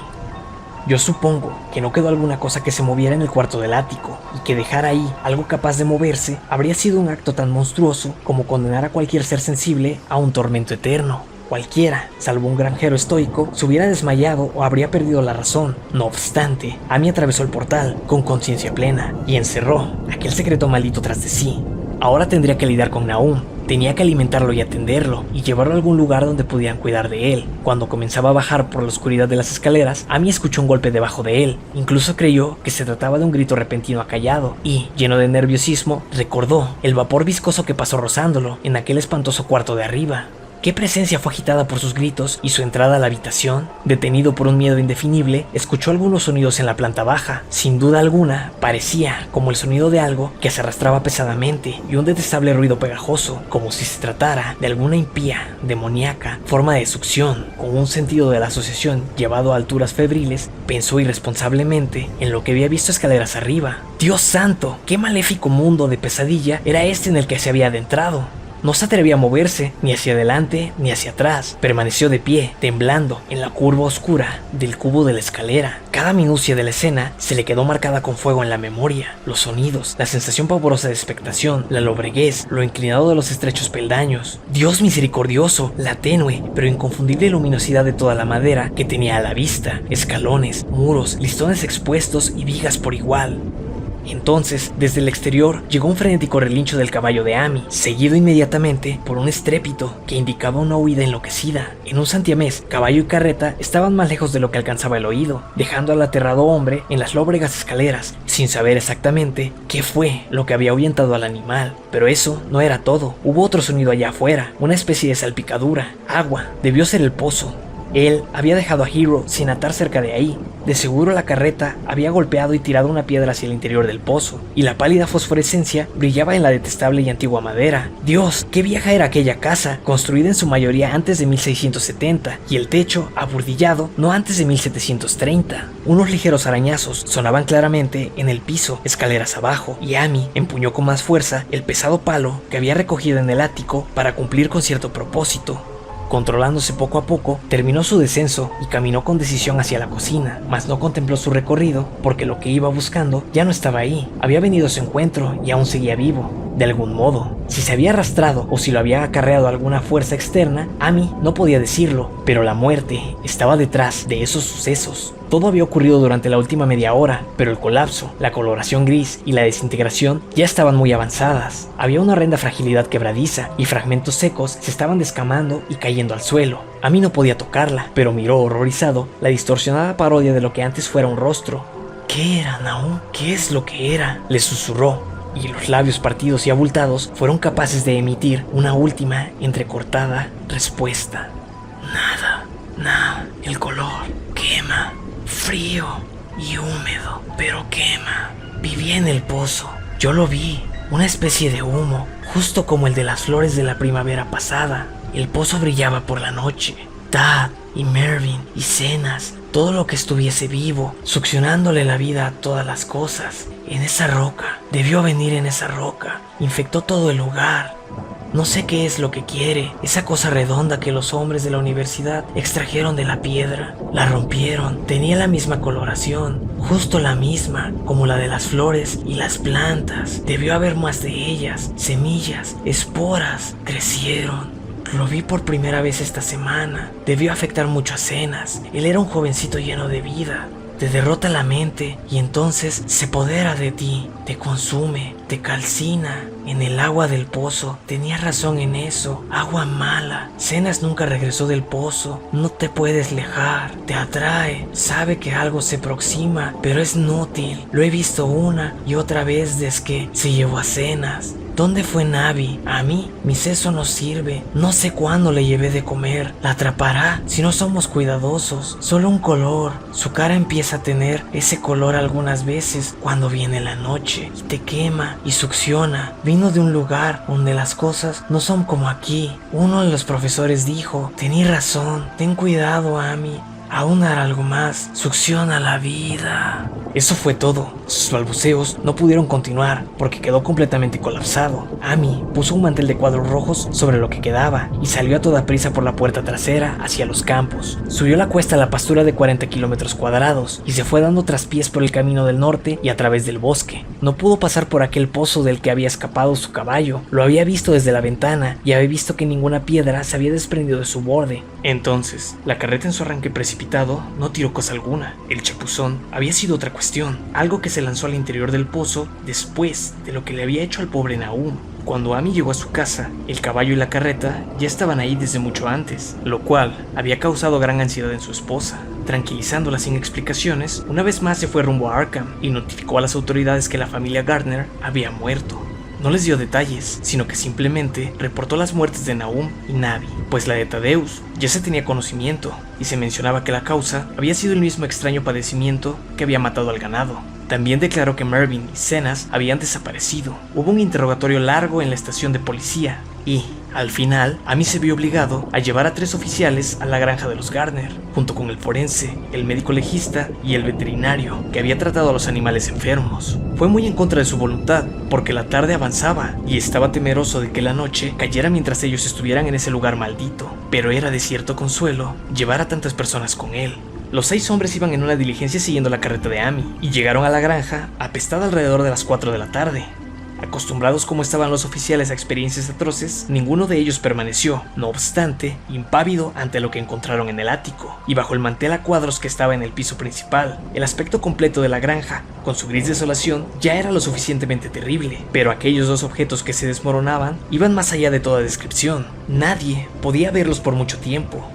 Yo supongo que no quedó alguna cosa que se moviera en el cuarto del ático, y que dejar ahí algo capaz de moverse habría sido un acto tan monstruoso como condenar a cualquier ser sensible a un tormento eterno. Cualquiera, salvo un granjero estoico, se hubiera desmayado o habría perdido la razón. No obstante, Amy atravesó el portal con conciencia plena y encerró aquel secreto maldito tras de sí. Ahora tendría que lidiar con Nahum. Tenía que alimentarlo y atenderlo, y llevarlo a algún lugar donde pudieran cuidar de él. Cuando comenzaba a bajar por la oscuridad de las escaleras, Amy escuchó un golpe debajo de él. Incluso creyó que se trataba de un grito repentino acallado, y, lleno de nerviosismo, recordó el vapor viscoso que pasó rozándolo en aquel espantoso cuarto de arriba. ¿Qué presencia fue agitada por sus gritos y su entrada a la habitación? Detenido por un miedo indefinible, escuchó algunos sonidos en la planta baja. Sin duda alguna, parecía como el sonido de algo que se arrastraba pesadamente y un detestable ruido pegajoso, como si se tratara de alguna impía, demoníaca forma de succión. Con un sentido de la asociación llevado a alturas febriles, pensó irresponsablemente en lo que había visto escaleras arriba. ¡Dios santo! ¡Qué maléfico mundo de pesadilla era este en el que se había adentrado! No se atrevía a moverse, ni hacia adelante ni hacia atrás. Permaneció de pie, temblando, en la curva oscura del cubo de la escalera. Cada minucia de la escena se le quedó marcada con fuego en la memoria. Los sonidos, la sensación pavorosa de expectación, la lobreguez, lo inclinado de los estrechos peldaños. Dios misericordioso, la tenue pero inconfundible luminosidad de toda la madera que tenía a la vista. Escalones, muros, listones expuestos y vigas por igual. Entonces, desde el exterior, llegó un frenético relincho del caballo de Amy, seguido inmediatamente por un estrépito que indicaba una huida enloquecida. En un santiamés, caballo y carreta estaban más lejos de lo que alcanzaba el oído, dejando al aterrado hombre en las lóbregas escaleras, sin saber exactamente qué fue lo que había ahuyentado al animal. Pero eso no era todo. Hubo otro sonido allá afuera, una especie de salpicadura. Agua. Debió ser el pozo. Él había dejado a Hero sin atar cerca de ahí. De seguro la carreta había golpeado y tirado una piedra hacia el interior del pozo, y la pálida fosforescencia brillaba en la detestable y antigua madera. Dios, qué vieja era aquella casa, construida en su mayoría antes de 1670, y el techo aburdillado no antes de 1730. Unos ligeros arañazos sonaban claramente en el piso, escaleras abajo, y Amy empuñó con más fuerza el pesado palo que había recogido en el ático para cumplir con cierto propósito. Controlándose poco a poco, terminó su descenso y caminó con decisión hacia la cocina, mas no contempló su recorrido porque lo que iba buscando ya no estaba ahí. Había venido a su encuentro y aún seguía vivo, de algún modo. Si se había arrastrado o si lo había acarreado alguna fuerza externa, Amy no podía decirlo, pero la muerte estaba detrás de esos sucesos. Todo había ocurrido durante la última media hora, pero el colapso, la coloración gris y la desintegración ya estaban muy avanzadas. Había una horrenda fragilidad quebradiza y fragmentos secos se estaban descamando y cayendo al suelo. Amy no podía tocarla, pero miró horrorizado la distorsionada parodia de lo que antes fuera un rostro. ¿Qué era, Nahum? ¿Qué es lo que era?, le susurró, y los labios partidos y abultados fueron capaces de emitir una última, entrecortada respuesta. Nada, el color quema. Frío y húmedo, pero quema. Vivía en el pozo. Yo lo vi, una especie de humo, justo como el de las flores de la primavera pasada. El pozo brillaba por la noche. Tad y Mervyn y Cenas, todo lo que estuviese vivo, succionándole la vida a todas las cosas. En esa roca, debió venir en esa roca. Infectó todo el lugar. No sé qué es lo que quiere, esa cosa redonda que los hombres de la universidad extrajeron de la piedra. La rompieron, tenía la misma coloración, justo la misma, como la de las flores y las plantas. Debió haber más de ellas, semillas, esporas, crecieron. Lo vi por primera vez esta semana. Debió afectar mucho a Cenas. Él era un jovencito lleno de vida. te derrota la mente y entonces se apodera de ti, te consume, te calcina. En el agua del pozo, tenía razón en eso, agua mala. Zenas nunca regresó del pozo, no te puedes alejar, te atrae, sabe que algo se aproxima, pero es inútil. Lo he visto una y otra vez desde que se llevó a Zenas. ¿Dónde fue Navi? A mí, mi seso no sirve. No sé cuándo le llevé de comer. La atrapará si no somos cuidadosos. Solo un color. Su cara empieza a tener ese color algunas veces cuando viene la noche. Y te quema y succiona. Vino de un lugar donde las cosas no son como aquí. Uno de los profesores dijo, tení razón, ten cuidado, Amy. Aún hará algo más, succiona la vida. Eso fue todo. Sus balbuceos no pudieron continuar porque quedó completamente colapsado. Amy puso un mantel de cuadros rojos sobre lo que quedaba y salió a toda prisa por la puerta trasera hacia los campos. Subió la cuesta a la pastura de 40 kilómetros cuadrados y se fue dando traspiés por el camino del norte y a través del bosque. No pudo pasar por aquel pozo del que había escapado su caballo. Lo había visto desde la ventana y había visto que ninguna piedra se había desprendido de su borde. Entonces, la carreta en su arranque precipitado no tiró cosa alguna. El chapuzón había sido otra cuestión, algo que se lanzó al interior del pozo después de lo que le había hecho al pobre Nahum. Cuando Amy llegó a su casa, el caballo y la carreta ya estaban ahí desde mucho antes, lo cual había causado gran ansiedad en su esposa. Tranquilizándola sin explicaciones, una vez más se fue rumbo a Arkham y notificó a las autoridades que la familia Gardner había muerto. No les dio detalles, sino que simplemente reportó las muertes de Nahum y Navi, pues la de Thaddeus ya se tenía conocimiento y se mencionaba que la causa había sido el mismo extraño padecimiento que había matado al ganado. También declaró que Mervyn y Zenas habían desaparecido. Hubo un interrogatorio largo en la estación de policía y, al final, Amy se vio obligado a llevar a 3 oficiales a la granja de los Gardner, junto con el forense, el médico legista y el veterinario que había tratado a los animales enfermos. Fue muy en contra de su voluntad, porque la tarde avanzaba y estaba temeroso de que la noche cayera mientras ellos estuvieran en ese lugar maldito, pero era de cierto consuelo llevar a tantas personas con él. Los 6 hombres iban en una diligencia siguiendo la carreta de Amy y llegaron a la granja apestada alrededor de las 4 de la tarde. Acostumbrados como estaban los oficiales a experiencias atroces, ninguno de ellos permaneció, no obstante, impávido ante lo que encontraron en el ático y bajo el mantel a cuadros que estaba en el piso principal. El aspecto completo de la granja, con su gris desolación, ya era lo suficientemente terrible, pero aquellos 2 objetos que se desmoronaban iban más allá de toda descripción. Nadie podía verlos por mucho tiempo.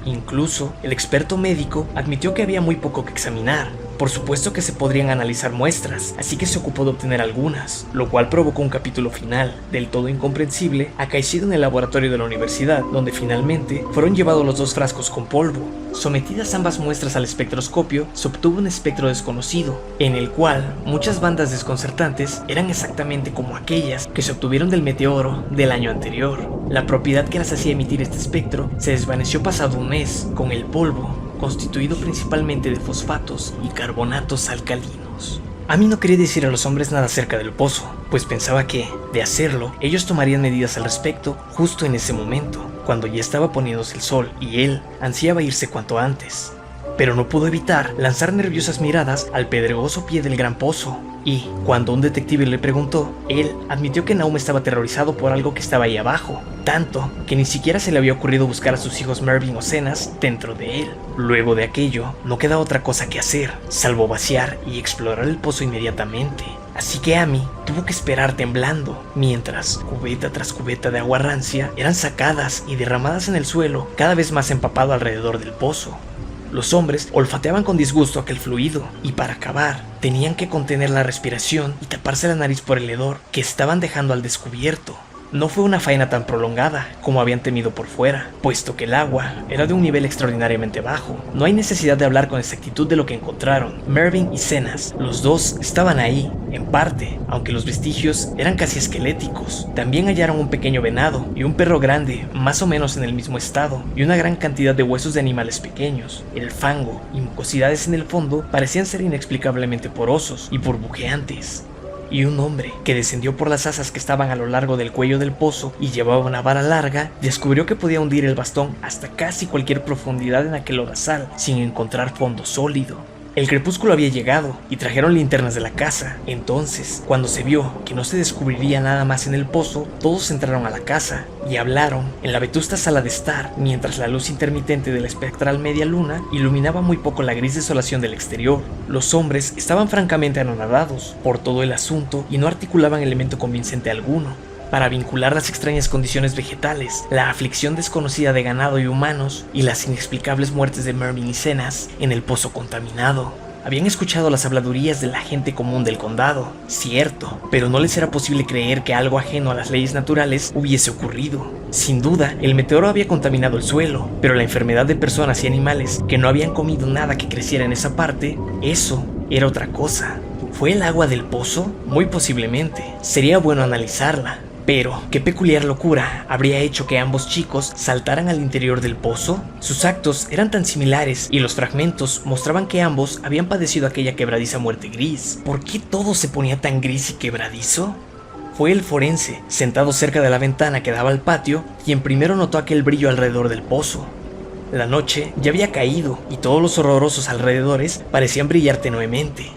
Incluso el experto médico admitió que había muy poco que examinar. Por supuesto que se podrían analizar muestras, así que se ocupó de obtener algunas, lo cual provocó un capítulo final, del todo incomprensible, acaecido en el laboratorio de la universidad, donde finalmente fueron llevados los 2 frascos con polvo. Sometidas ambas muestras al espectroscopio, se obtuvo un espectro desconocido, en el cual muchas bandas desconcertantes eran exactamente como aquellas que se obtuvieron del meteoro del año anterior. La propiedad que las hacía emitir este espectro se desvaneció pasado un mes, con el polvo constituido principalmente de fosfatos y carbonatos alcalinos. Amy no quería decir a los hombres nada acerca del pozo, pues pensaba que, de hacerlo, ellos tomarían medidas al respecto justo en ese momento, cuando ya estaba poniéndose el sol y él ansiaba irse cuanto antes. Pero no pudo evitar lanzar nerviosas miradas al pedregoso pie del gran pozo, y, cuando un detective le preguntó, él admitió que Nahum estaba aterrorizado por algo que estaba ahí abajo, tanto que ni siquiera se le había ocurrido buscar a sus hijos Mervyn o Zenas dentro de él. Luego de aquello, no quedaba otra cosa que hacer, salvo vaciar y explorar el pozo inmediatamente. Así que Amy tuvo que esperar temblando, mientras cubeta tras cubeta de agua rancia eran sacadas y derramadas en el suelo, cada vez más empapado alrededor del pozo. Los hombres olfateaban con disgusto aquel fluido, y para acabar, tenían que contener la respiración y taparse la nariz por el hedor que estaban dejando al descubierto. No fue una faena tan prolongada como habían temido por fuera, puesto que el agua era de un nivel extraordinariamente bajo. No hay necesidad de hablar con exactitud de lo que encontraron. Mervyn y Zenas, los 2 estaban ahí, en parte, aunque los vestigios eran casi esqueléticos. También hallaron un pequeño venado y un perro grande, más o menos en el mismo estado, y una gran cantidad de huesos de animales pequeños. El fango y mucosidades en el fondo parecían ser inexplicablemente porosos y burbujeantes. Y un hombre que descendió por las asas que estaban a lo largo del cuello del pozo y llevaba una vara larga, descubrió que podía hundir el bastón hasta casi cualquier profundidad en aquel lodazal sin encontrar fondo sólido. El crepúsculo había llegado y trajeron linternas de la casa. Entonces, cuando se vio que no se descubriría nada más en el pozo, todos entraron a la casa y hablaron en la vetusta sala de estar, mientras la luz intermitente de la espectral media luna iluminaba muy poco la gris desolación del exterior. Los hombres estaban francamente anonadados por todo el asunto y no articulaban elemento convincente alguno para vincular las extrañas condiciones vegetales, la aflicción desconocida de ganado y humanos y las inexplicables muertes de Mervyn y Cenas en el pozo contaminado. Habían escuchado las habladurías de la gente común del condado, cierto, pero no les era posible creer que algo ajeno a las leyes naturales hubiese ocurrido. Sin duda, el meteoro había contaminado el suelo, pero la enfermedad de personas y animales que no habían comido nada que creciera en esa parte, eso era otra cosa. ¿Fue el agua del pozo? Muy posiblemente. Sería bueno analizarla. Pero, ¿qué peculiar locura habría hecho que ambos chicos saltaran al interior del pozo? Sus actos eran tan similares y los fragmentos mostraban que ambos habían padecido aquella quebradiza muerte gris. ¿Por qué todo se ponía tan gris y quebradizo? Fue el forense, sentado cerca de la ventana que daba al patio, quien primero notó aquel brillo alrededor del pozo. La noche ya había caído y todos los horrorosos alrededores parecían brillar tenuemente.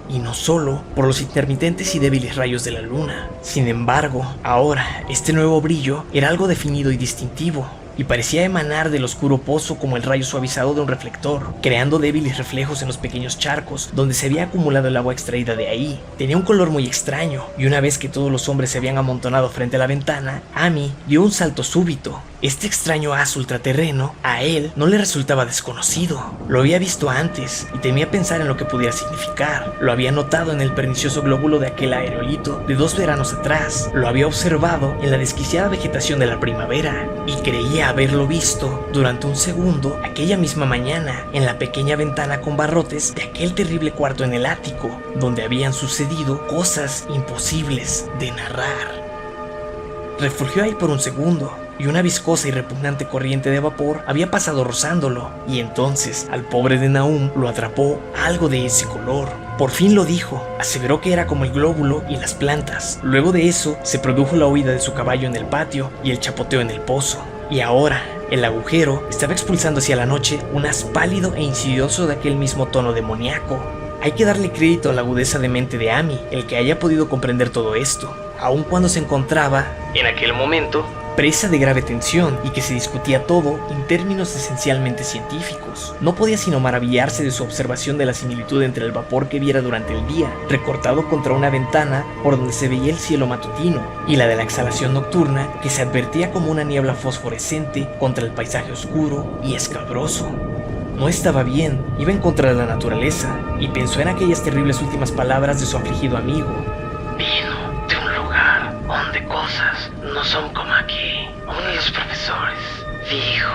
Y no solo por los intermitentes y débiles rayos de la luna. Sin embargo, ahora este nuevo brillo era algo definido y distintivo, y parecía emanar del oscuro pozo como el rayo suavizado de un reflector, creando débiles reflejos en los pequeños charcos donde se había acumulado el agua extraída de ahí. Tenía un color muy extraño, y una vez que todos los hombres se habían amontonado frente a la ventana, Amy dio un salto súbito. Este extraño haz ultraterreno a él no le resultaba desconocido. Lo había visto antes y temía pensar en lo que pudiera significar. Lo había notado en el pernicioso glóbulo de aquel aerolito de 2 veranos atrás. Lo había observado en la desquiciada vegetación de la primavera y creía haberlo visto durante un segundo aquella misma mañana en la pequeña ventana con barrotes de aquel terrible cuarto en el ático, donde habían sucedido cosas imposibles de narrar. Refugió ahí por un segundo, y una viscosa y repugnante corriente de vapor había pasado rozándolo, y entonces al pobre de Nahum lo atrapó algo de ese color. Por fin lo dijo, aseveró que era como el glóbulo y las plantas. Luego de eso se produjo la huida de su caballo en el patio y el chapoteo en el pozo. Y ahora, el agujero estaba expulsando hacia la noche un haz pálido e insidioso de aquel mismo tono demoníaco. Hay que darle crédito a la agudeza de mente de Amy, el que haya podido comprender todo esto, aun cuando se encontraba, en aquel momento, presa de grave tensión y que se discutía todo en términos esencialmente científicos. No podía sino maravillarse de su observación de la similitud entre el vapor que viera durante el día, recortado contra una ventana por donde se veía el cielo matutino, y la de la exhalación nocturna que se advertía como una niebla fosforescente contra el paisaje oscuro y escabroso. No estaba bien, iba en contra de la naturaleza, y pensó en aquellas terribles últimas palabras de su afligido amigo. Vino de un lugar donde cosas no son como aquí. Uno de los profesores dijo...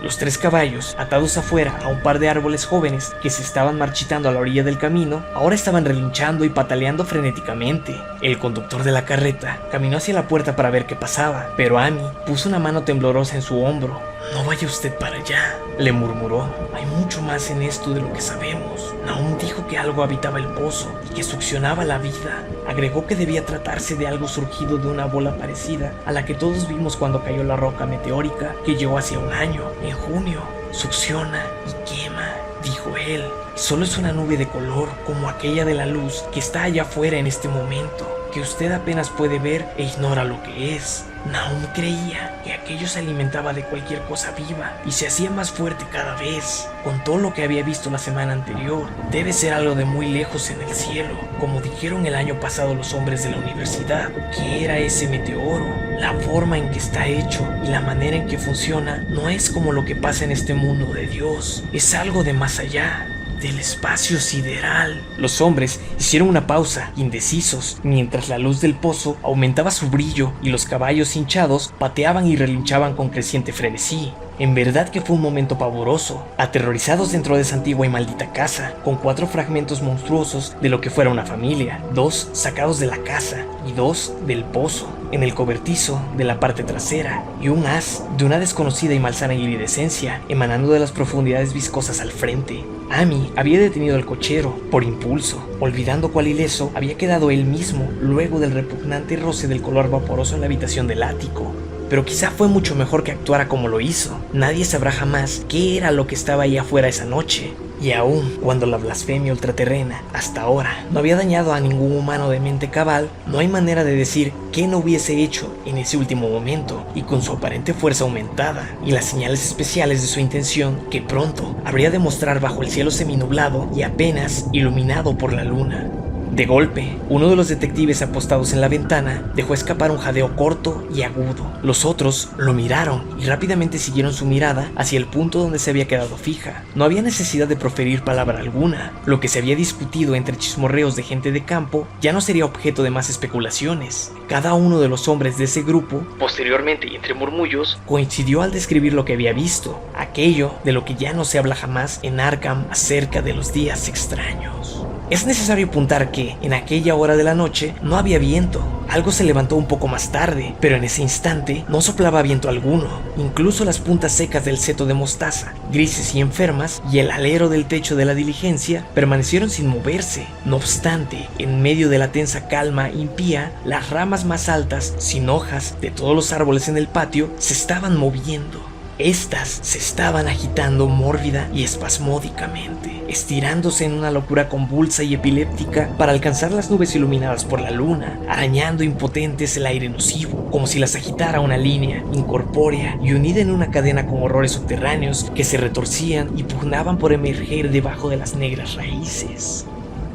Los 3 caballos, atados afuera a un par de árboles jóvenes que se estaban marchitando a la orilla del camino, ahora estaban relinchando y pataleando frenéticamente. El conductor de la carreta caminó hacia la puerta para ver qué pasaba, pero Amy puso una mano temblorosa en su hombro. «No vaya usted para allá», le murmuró. «Hay mucho más en esto de lo que sabemos. Nahum dijo que algo habitaba el pozo y que succionaba la vida. Agregó que debía tratarse de algo surgido de una bola parecida a la que todos vimos cuando cayó la roca meteórica que llegó hace un año, en junio. Succiona y quema», dijo él. «Solo es una nube de color como aquella de la luz que está allá afuera en este momento, que usted apenas puede ver e ignora lo que es». Nahum creía que aquello se alimentaba de cualquier cosa viva y se hacía más fuerte cada vez. Con todo lo que había visto la semana anterior, debe ser algo de muy lejos en el cielo, como dijeron el año pasado los hombres de la universidad. ¿Qué era ese meteoro? La forma en que está hecho y la manera en que funciona no es como lo que pasa en este mundo de Dios, es algo de más allá, del espacio sideral. Los hombres hicieron una pausa, indecisos, mientras la luz del pozo aumentaba su brillo y los caballos hinchados pateaban y relinchaban con creciente frenesí. En verdad que fue un momento pavoroso, aterrorizados dentro de esa antigua y maldita casa, con 4 fragmentos monstruosos de lo que fuera una familia, 2 sacados de la casa y 2 del pozo, en el cobertizo de la parte trasera, y un haz de una desconocida y malsana iridescencia emanando de las profundidades viscosas al frente. Amy había detenido al cochero por impulso, olvidando cuál ileso había quedado él mismo luego del repugnante roce del color vaporoso en la habitación del ático. pero quizá fue mucho mejor que actuara como lo hizo. Nadie sabrá jamás qué era lo que estaba ahí afuera esa noche. Y aún cuando la blasfemia ultraterrena, hasta ahora, no había dañado a ningún humano de mente cabal, no hay manera de decir qué no hubiese hecho en ese último momento, y con su aparente fuerza aumentada, y las señales especiales de su intención, que pronto habría de mostrar bajo el cielo seminublado y apenas iluminado por la luna. De golpe, uno de los detectives apostados en la ventana dejó escapar un jadeo corto y agudo. Los otros lo miraron y rápidamente siguieron su mirada hacia el punto donde se había quedado fija. No había necesidad de proferir palabra alguna. Lo que se había discutido entre chismorreos de gente de campo ya no sería objeto de más especulaciones. Cada uno de los hombres de ese grupo, posteriormente y entre murmullos, coincidió al describir lo que había visto, aquello de lo que ya no se habla jamás en Arkham acerca de los días extraños. Es necesario apuntar que, en aquella hora de la noche, no había viento. Algo se levantó un poco más tarde, pero en ese instante no soplaba viento alguno. Incluso las puntas secas del seto de mostaza, grises y enfermas, y el alero del techo de la diligencia permanecieron sin moverse. No obstante, en medio de la tensa calma impía, las ramas más altas, sin hojas, de todos los árboles en el patio, se estaban moviendo. Estas se estaban agitando mórbida y espasmódicamente, estirándose en una locura convulsa y epiléptica para alcanzar las nubes iluminadas por la luna, arañando impotentes el aire nocivo, como si las agitara una línea incorpórea y unida en una cadena con horrores subterráneos que se retorcían y pugnaban por emerger debajo de las negras raíces.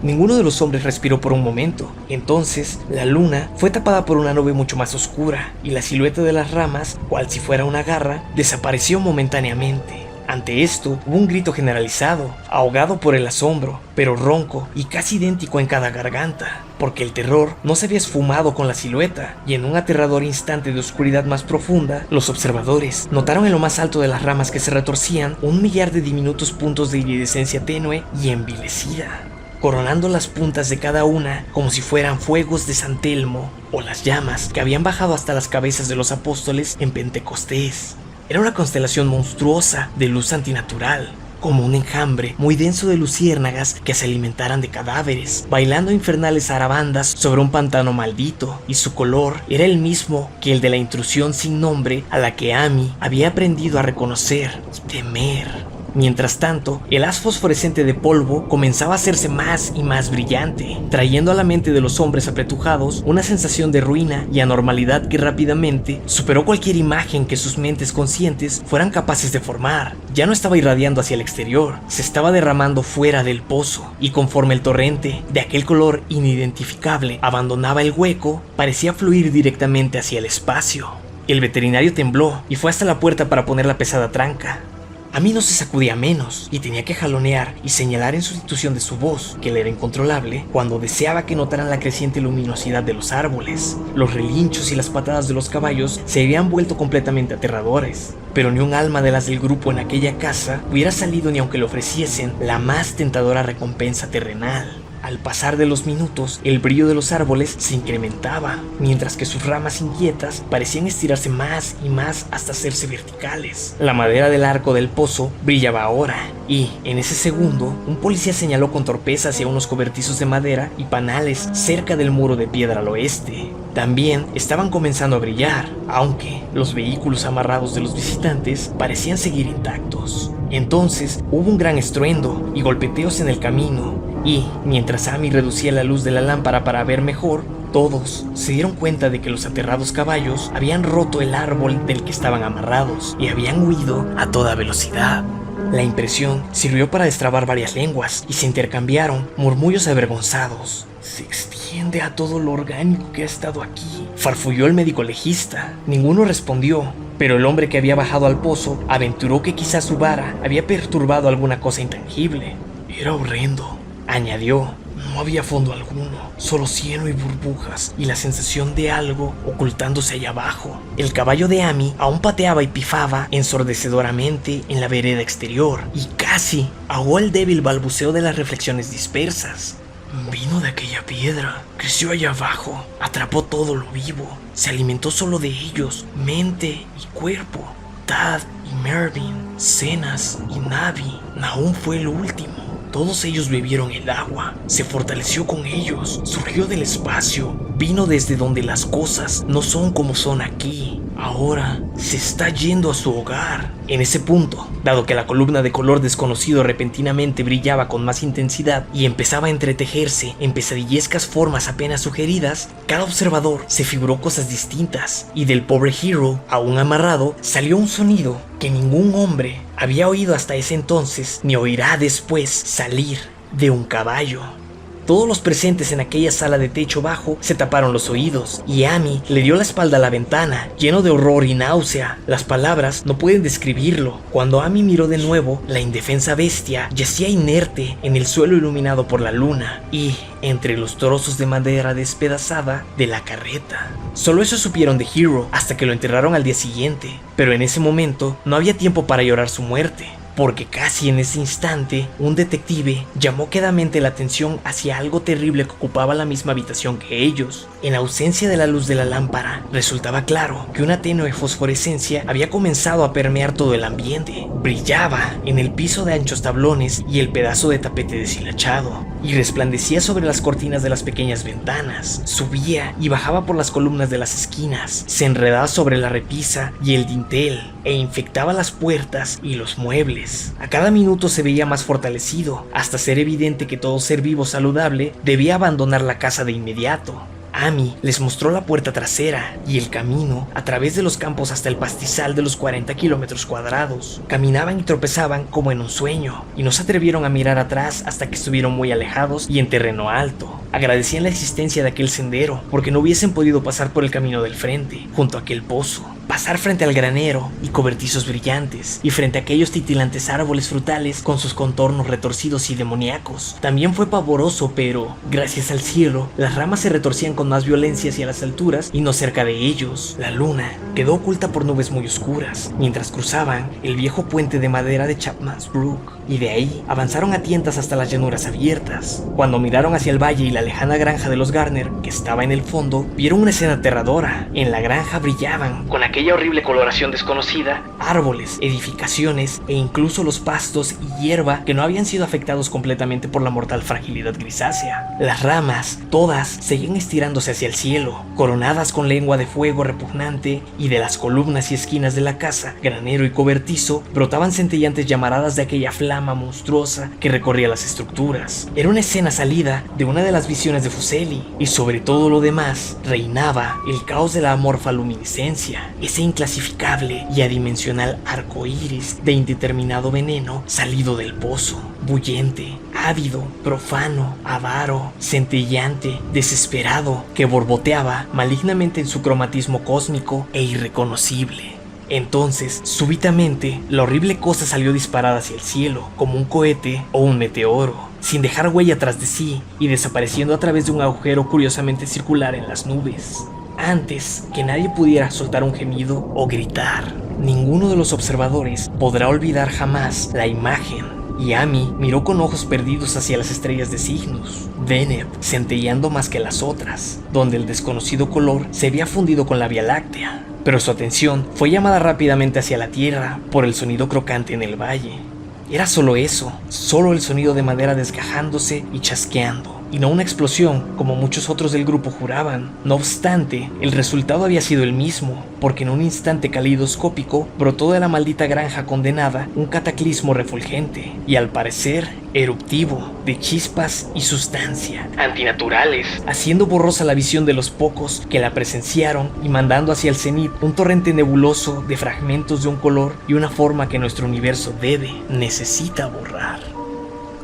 Ninguno de los hombres respiró por un momento. Entonces, la luna fue tapada por una nube mucho más oscura, y la silueta de las ramas, cual si fuera una garra, desapareció momentáneamente. Ante esto, hubo un grito generalizado, ahogado por el asombro, pero ronco y casi idéntico en cada garganta, porque el terror no se había esfumado con la silueta, y en un aterrador instante de oscuridad más profunda, los observadores notaron en lo más alto de las ramas que se retorcían 1.000.000 de diminutos puntos de iridescencia tenue y envilecida, coronando las puntas de cada una como si fueran fuegos de San Telmo o las llamas que habían bajado hasta las cabezas de los apóstoles en Pentecostés. Era una constelación monstruosa de luz antinatural, como un enjambre muy denso de luciérnagas que se alimentaran de cadáveres, bailando infernales zarabandas sobre un pantano maldito, y su color era el mismo que el de la intrusión sin nombre a la que Amy había aprendido a reconocer y temer. Mientras tanto, el haz fosforescente de polvo comenzaba a hacerse más y más brillante, trayendo a la mente de los hombres apretujados una sensación de ruina y anormalidad que rápidamente superó cualquier imagen que sus mentes conscientes fueran capaces de formar. Ya no estaba irradiando hacia el exterior, se estaba derramando fuera del pozo, y conforme el torrente, de aquel color inidentificable, abandonaba el hueco, parecía fluir directamente hacia el espacio. El veterinario tembló y fue hasta la puerta para poner la pesada tranca. A mí no se sacudía menos, y tenía que jalonear y señalar en sustitución de su voz, que le era incontrolable, cuando deseaba que notaran la creciente luminosidad de los árboles. Los relinchos y las patadas de los caballos se habían vuelto completamente aterradores, pero ni un alma de las del grupo en aquella casa hubiera salido ni aunque le ofreciesen la más tentadora recompensa terrenal. Al pasar de los minutos, el brillo de los árboles se incrementaba, mientras que sus ramas inquietas parecían estirarse más y más hasta hacerse verticales. La madera del arco del pozo brillaba ahora, y, en ese segundo, un policía señaló con torpeza hacia unos cobertizos de madera y panales cerca del muro de piedra al oeste. También estaban comenzando a brillar, aunque los vehículos amarrados de los visitantes parecían seguir intactos. Entonces hubo un gran estruendo y golpeteos en el camino, y mientras Amy reducía la luz de la lámpara para ver mejor, todos se dieron cuenta de que los aterrados caballos habían roto el árbol del que estaban amarrados y habían huido a toda velocidad. La impresión sirvió para destrabar varias lenguas y se intercambiaron murmullos avergonzados. «Se extiende a todo lo orgánico que ha estado aquí», farfulló el médico legista. Ninguno respondió, pero el hombre que había bajado al pozo aventuró que quizás su vara había perturbado alguna cosa intangible. «Era horrendo», añadió. No había fondo alguno, solo cieno y burbujas y la sensación de algo ocultándose allá abajo. El caballo de Amy aún pateaba y pifaba ensordecedoramente en la vereda exterior y casi ahogó el débil balbuceo de las reflexiones dispersas. Vino de aquella piedra, creció allá abajo, atrapó todo lo vivo, se alimentó solo de ellos, mente y cuerpo. Tad y Mervyn, Cenas y Navi, Nahum fue el último. Todos ellos bebieron el agua, se fortaleció con ellos, surgió del espacio, vino desde donde las cosas no son como son aquí. ahora se está yendo a su hogar. En ese punto, dado que la columna de color desconocido repentinamente brillaba con más intensidad y empezaba a entretejerse en pesadillescas formas apenas sugeridas, cada observador se figuró cosas distintas, y del pobre Hero, aún amarrado, salió un sonido que ningún hombre había oído hasta ese entonces, ni oirá después, salir de un caballo. Todos los presentes en aquella sala de techo bajo se taparon los oídos, y Amy le dio la espalda a la ventana, lleno de horror y náusea. Las palabras no pueden describirlo. Cuando Amy miró de nuevo, la indefensa bestia yacía inerte en el suelo iluminado por la luna, y entre los trozos de madera despedazada de la carreta. Solo eso supieron de Hero hasta que lo enterraron al día siguiente, pero en ese momento no había tiempo para llorar su muerte, porque casi en ese instante un detective llamó quedamente la atención hacia algo terrible que ocupaba la misma habitación que ellos. En ausencia de la luz de la lámpara, resultaba claro que una tenue fosforescencia había comenzado a permear todo el ambiente. Brillaba en el piso de anchos tablones y el pedazo de tapete deshilachado, y resplandecía sobre las cortinas de las pequeñas ventanas. Subía y bajaba por las columnas de las esquinas, se enredaba sobre la repisa y el dintel, e infectaba las puertas y los muebles. A cada minuto se veía más fortalecido, hasta ser evidente que todo ser vivo saludable debía abandonar la casa de inmediato. Amy les mostró la puerta trasera y el camino a través de los campos hasta el pastizal de los 40 kilómetros cuadrados. Caminaban y tropezaban como en un sueño, y no se atrevieron a mirar atrás hasta que estuvieron muy alejados y en terreno alto. Agradecían la existencia de aquel sendero, porque no hubiesen podido pasar por el camino del frente, junto a aquel pozo, pasar frente al granero y cobertizos brillantes, y frente a aquellos titilantes árboles frutales con sus contornos retorcidos y demoníacos. También fue pavoroso, pero, gracias al cielo, las ramas se retorcían con más violencia hacia las alturas y no cerca de ellos. La luna quedó oculta por nubes muy oscuras, mientras cruzaban el viejo puente de madera de Chapman's Brook, y de ahí avanzaron a tientas hasta las llanuras abiertas. Cuando miraron hacia el valle y la lejana granja de los Garner, que estaba en el fondo, vieron una escena aterradora. En la granja brillaban, con aquella horrible coloración desconocida, árboles, edificaciones e incluso los pastos y hierba que no habían sido afectados completamente por la mortal fragilidad grisácea. Las ramas, todas, seguían estirándose hacia el cielo, coronadas con lengua de fuego repugnante, y de las columnas y esquinas de la casa, granero y cobertizo, brotaban centellantes llamaradas de aquella flama monstruosa que recorría las estructuras. Era una escena salida de una de las visiones de Fuseli, y sobre todo lo demás reinaba el caos de la amorfa luminiscencia, ese inclasificable y adimensional arco iris de indeterminado veneno salido del pozo, bullente, ávido, profano, avaro, centellante, desesperado, que borboteaba malignamente en su cromatismo cósmico e irreconocible. Entonces, súbitamente, la horrible cosa salió disparada hacia el cielo, como un cohete o un meteoro, sin dejar huella tras de sí y desapareciendo a través de un agujero curiosamente circular en las nubes. Antes que nadie pudiera soltar un gemido o gritar, ninguno de los observadores podrá olvidar jamás la imagen, y Amy miró con ojos perdidos hacia las estrellas de Cygnus, Deneb centelleando más que las otras, donde el desconocido color se había fundido con la Vía Láctea. Pero su atención fue llamada rápidamente hacia la tierra por el sonido crocante en el valle. Era solo eso, solo el sonido de madera desgajándose y chasqueando, y no una explosión como muchos otros del grupo juraban. No obstante, el resultado había sido el mismo, porque en un instante caleidoscópico brotó de la maldita granja condenada un cataclismo refulgente, y al parecer eruptivo, de chispas y sustancia antinaturales, haciendo borrosa la visión de los pocos que la presenciaron y mandando hacia el cenit un torrente nebuloso de fragmentos de un color y una forma que nuestro universo necesita borrar.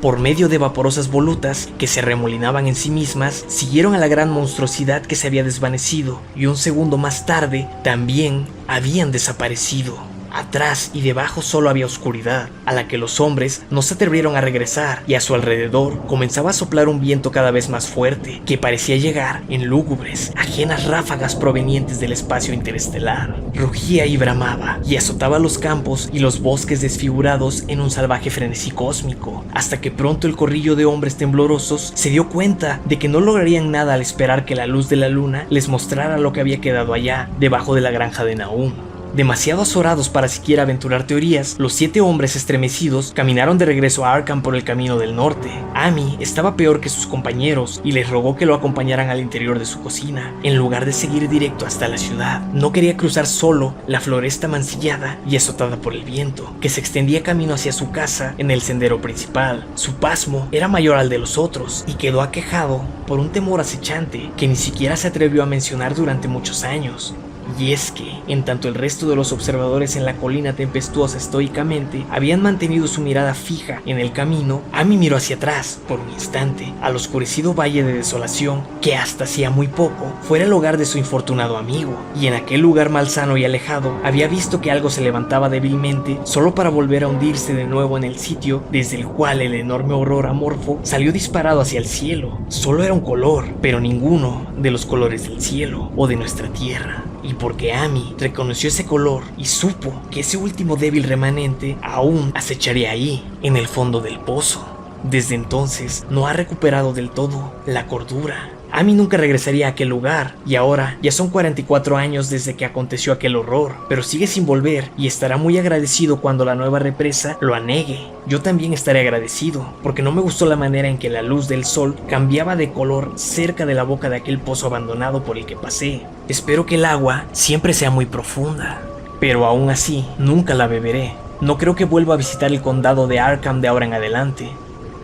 Por medio de vaporosas volutas que se remolinaban en sí mismas, siguieron a la gran monstruosidad que se había desvanecido, y un segundo más tarde también habían desaparecido. Atrás y debajo solo había oscuridad, a la que los hombres no se atrevieron a regresar, y a su alrededor comenzaba a soplar un viento cada vez más fuerte, que parecía llegar en lúgubres, ajenas ráfagas provenientes del espacio interestelar. Rugía y bramaba, y azotaba los campos y los bosques desfigurados en un salvaje frenesí cósmico, hasta que pronto el corrillo de hombres temblorosos se dio cuenta de que no lograrían nada al esperar que la luz de la luna les mostrara lo que había quedado allá, debajo de la granja de Nahum. Demasiado azorados para siquiera aventurar teorías, los 7 hombres estremecidos caminaron de regreso a Arkham por el camino del norte. Amy estaba peor que sus compañeros y les rogó que lo acompañaran al interior de su cocina, en lugar de seguir directo hasta la ciudad. No quería cruzar solo la floresta mancillada y azotada por el viento, que se extendía camino hacia su casa en el sendero principal. Su pasmo era mayor al de los otros y quedó aquejado por un temor acechante que ni siquiera se atrevió a mencionar durante muchos años. Y es que, en tanto el resto de los observadores en la colina tempestuosa estoicamente habían mantenido su mirada fija en el camino, Amy miró hacia atrás, por un instante, al oscurecido valle de desolación que hasta hacía muy poco fuera el hogar de su infortunado amigo, y en aquel lugar malsano y alejado había visto que algo se levantaba débilmente solo para volver a hundirse de nuevo en el sitio desde el cual el enorme horror amorfo salió disparado hacia el cielo. Solo era un color, pero ninguno de los colores del cielo o de nuestra tierra. Y porque Amy reconoció ese color y supo que ese último débil remanente aún acecharía ahí, en el fondo del pozo. Desde entonces no ha recuperado del todo la cordura. Amy nunca regresaría a aquel lugar, y ahora ya son 44 años desde que aconteció aquel horror, pero sigue sin volver y estará muy agradecido cuando la nueva represa lo anegue. Yo también estaré agradecido, porque no me gustó la manera en que la luz del sol cambiaba de color cerca de la boca de aquel pozo abandonado por el que pasé. Espero que el agua siempre sea muy profunda, pero aún así nunca la beberé. No creo que vuelva a visitar el condado de Arkham de ahora en adelante.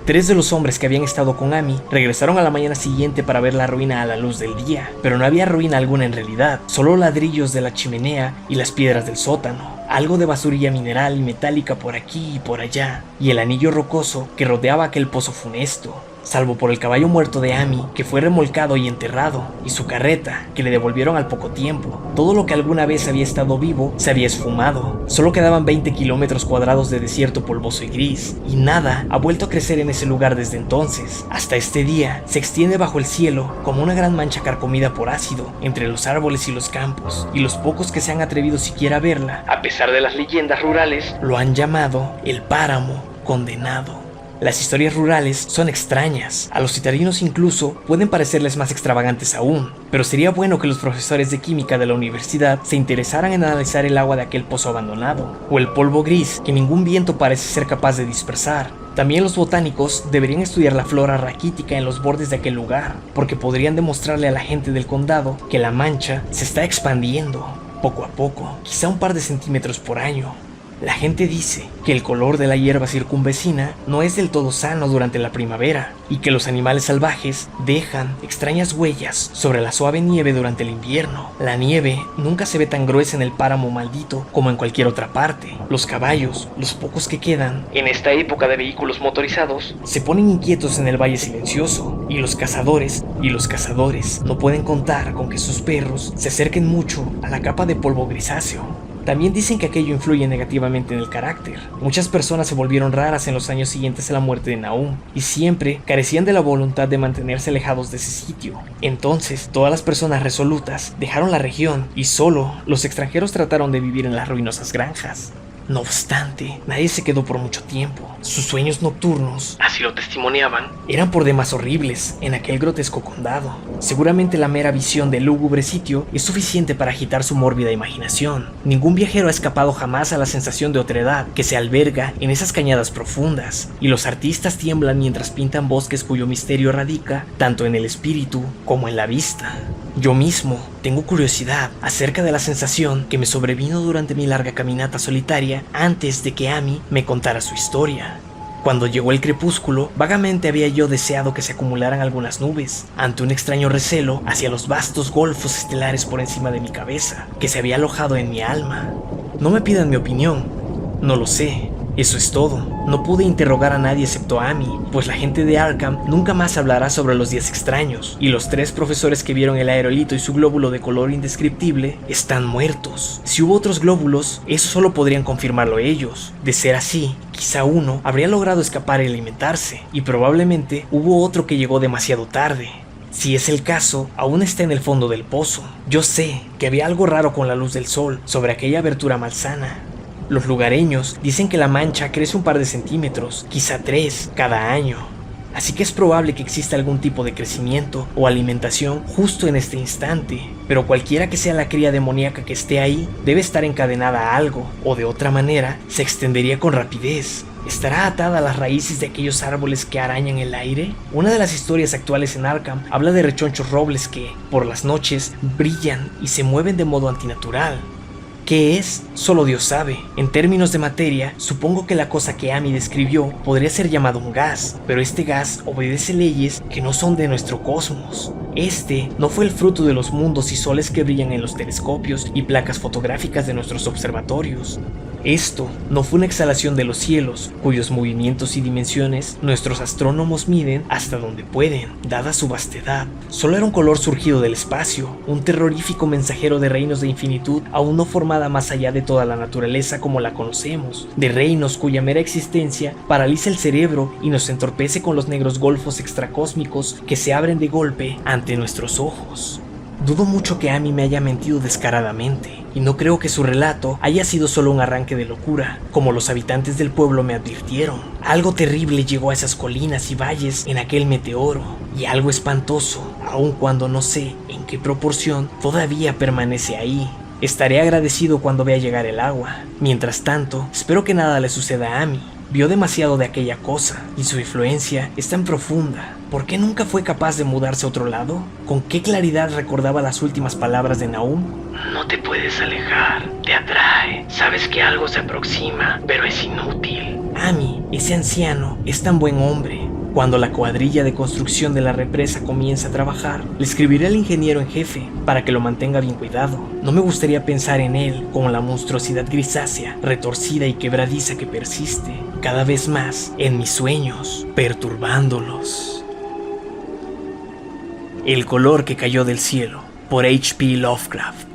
3 de los hombres que habían estado con Amy regresaron a la mañana siguiente para ver la ruina a la luz del día, pero no había ruina alguna en realidad, solo ladrillos de la chimenea y las piedras del sótano, algo de basurilla mineral y metálica por aquí y por allá, y el anillo rocoso que rodeaba aquel pozo funesto. Salvo por el caballo muerto de Amy, que fue remolcado y enterrado, y su carreta, que le devolvieron al poco tiempo. Todo lo que alguna vez había estado vivo se había esfumado. Solo quedaban 20 kilómetros cuadrados de desierto polvoso y gris, y nada ha vuelto a crecer en ese lugar desde entonces. Hasta este día, se extiende bajo el cielo como una gran mancha carcomida por ácido, entre los árboles y los campos, y los pocos que se han atrevido siquiera a verla, a pesar de las leyendas rurales, lo han llamado el páramo condenado. Las historias rurales son extrañas, a los citadinos incluso pueden parecerles más extravagantes aún, pero sería bueno que los profesores de química de la universidad se interesaran en analizar el agua de aquel pozo abandonado, o el polvo gris que ningún viento parece ser capaz de dispersar. También los botánicos deberían estudiar la flora raquítica en los bordes de aquel lugar, porque podrían demostrarle a la gente del condado que la mancha se está expandiendo, poco a poco, quizá un par de centímetros por año. La gente dice que el color de la hierba circunvecina no es del todo sano durante la primavera y que los animales salvajes dejan extrañas huellas sobre la suave nieve durante el invierno. La nieve nunca se ve tan gruesa en el páramo maldito como en cualquier otra parte. Los caballos, los pocos que quedan en esta época de vehículos motorizados, se ponen inquietos en el valle silencioso, y los cazadores no pueden contar con que sus perros se acerquen mucho a la capa de polvo grisáceo. También dicen que aquello influye negativamente en el carácter. Muchas personas se volvieron raras en los años siguientes a la muerte de Nahum, y siempre carecían de la voluntad de mantenerse alejados de ese sitio. Entonces, todas las personas resolutas dejaron la región, y solo los extranjeros trataron de vivir en las ruinosas granjas. No obstante, nadie se quedó por mucho tiempo. Sus sueños nocturnos, así lo testimoniaban, eran por demás horribles en aquel grotesco condado. Seguramente la mera visión del lúgubre sitio es suficiente para agitar su mórbida imaginación. Ningún viajero ha escapado jamás a la sensación de otredad que se alberga en esas cañadas profundas, y los artistas tiemblan mientras pintan bosques cuyo misterio radica tanto en el espíritu como en la vista. Yo mismo tengo curiosidad acerca de la sensación que me sobrevino durante mi larga caminata solitaria antes de que Amy me contara su historia. Cuando llegó el crepúsculo, vagamente había yo deseado que se acumularan algunas nubes, ante un extraño recelo hacia los vastos golfos estelares por encima de mi cabeza, que se había alojado en mi alma. No me pidan mi opinión, no lo sé. Eso es todo. No pude interrogar a nadie excepto a Amy, pues la gente de Arkham nunca más hablará sobre los días extraños, y los 3 profesores que vieron el aerolito y su glóbulo de color indescriptible están muertos. Si hubo otros glóbulos, eso solo podrían confirmarlo ellos. De ser así, quizá uno habría logrado escapar y alimentarse, y probablemente hubo otro que llegó demasiado tarde. Si es el caso, aún está en el fondo del pozo. Yo sé que había algo raro con la luz del sol sobre aquella abertura malsana. Los lugareños dicen que la mancha crece un par de centímetros, quizá 3, cada año. así que es probable que exista algún tipo de crecimiento o alimentación justo en este instante, pero cualquiera que sea la cría demoníaca que esté ahí, debe estar encadenada a algo, o de otra manera, se extendería con rapidez. ¿Estará atada a las raíces de aquellos árboles que arañan el aire? Una de las historias actuales en Arkham habla de rechonchos robles que, por las noches, brillan y se mueven de modo antinatural. ¿Qué es? Solo Dios sabe. En términos de materia, supongo que la cosa que Amy describió podría ser llamado un gas, pero este gas obedece leyes que no son de nuestro cosmos. Este no fue el fruto de los mundos y soles que brillan en los telescopios y placas fotográficas de nuestros observatorios. Esto no fue una exhalación de los cielos, cuyos movimientos y dimensiones nuestros astrónomos miden hasta donde pueden, dada su vastedad. Solo era un color surgido del espacio, un terrorífico mensajero de reinos de infinitud aún no formada más allá de toda la naturaleza como la conocemos, de reinos cuya mera existencia paraliza el cerebro y nos entorpece con los negros golfos extracósmicos que se abren de golpe ante nuestros ojos. Dudo mucho que Amy me haya mentido descaradamente, y no creo que su relato haya sido solo un arranque de locura, como los habitantes del pueblo me advirtieron. Algo terrible llegó a esas colinas y valles en aquel meteoro, y algo espantoso, aun cuando no sé en qué proporción, todavía permanece ahí. Estaré agradecido cuando vea llegar el agua. Mientras tanto, espero que nada le suceda a Amy. Vio demasiado de aquella cosa, y su influencia es tan profunda. ¿Por qué nunca fue capaz de mudarse a otro lado? ¿Con qué claridad recordaba las últimas palabras de Nahum? No te puedes alejar, te atrae, sabes que algo se aproxima, pero es inútil. Amy, ese anciano, es tan buen hombre. Cuando la cuadrilla de construcción de la represa comience a trabajar, le escribiré al ingeniero en jefe para que lo mantenga bien cuidado. No me gustaría pensar en él como la monstruosidad grisácea, retorcida y quebradiza que persiste, cada vez más en mis sueños, perturbándolos. El color que cayó del cielo, por H.P. Lovecraft.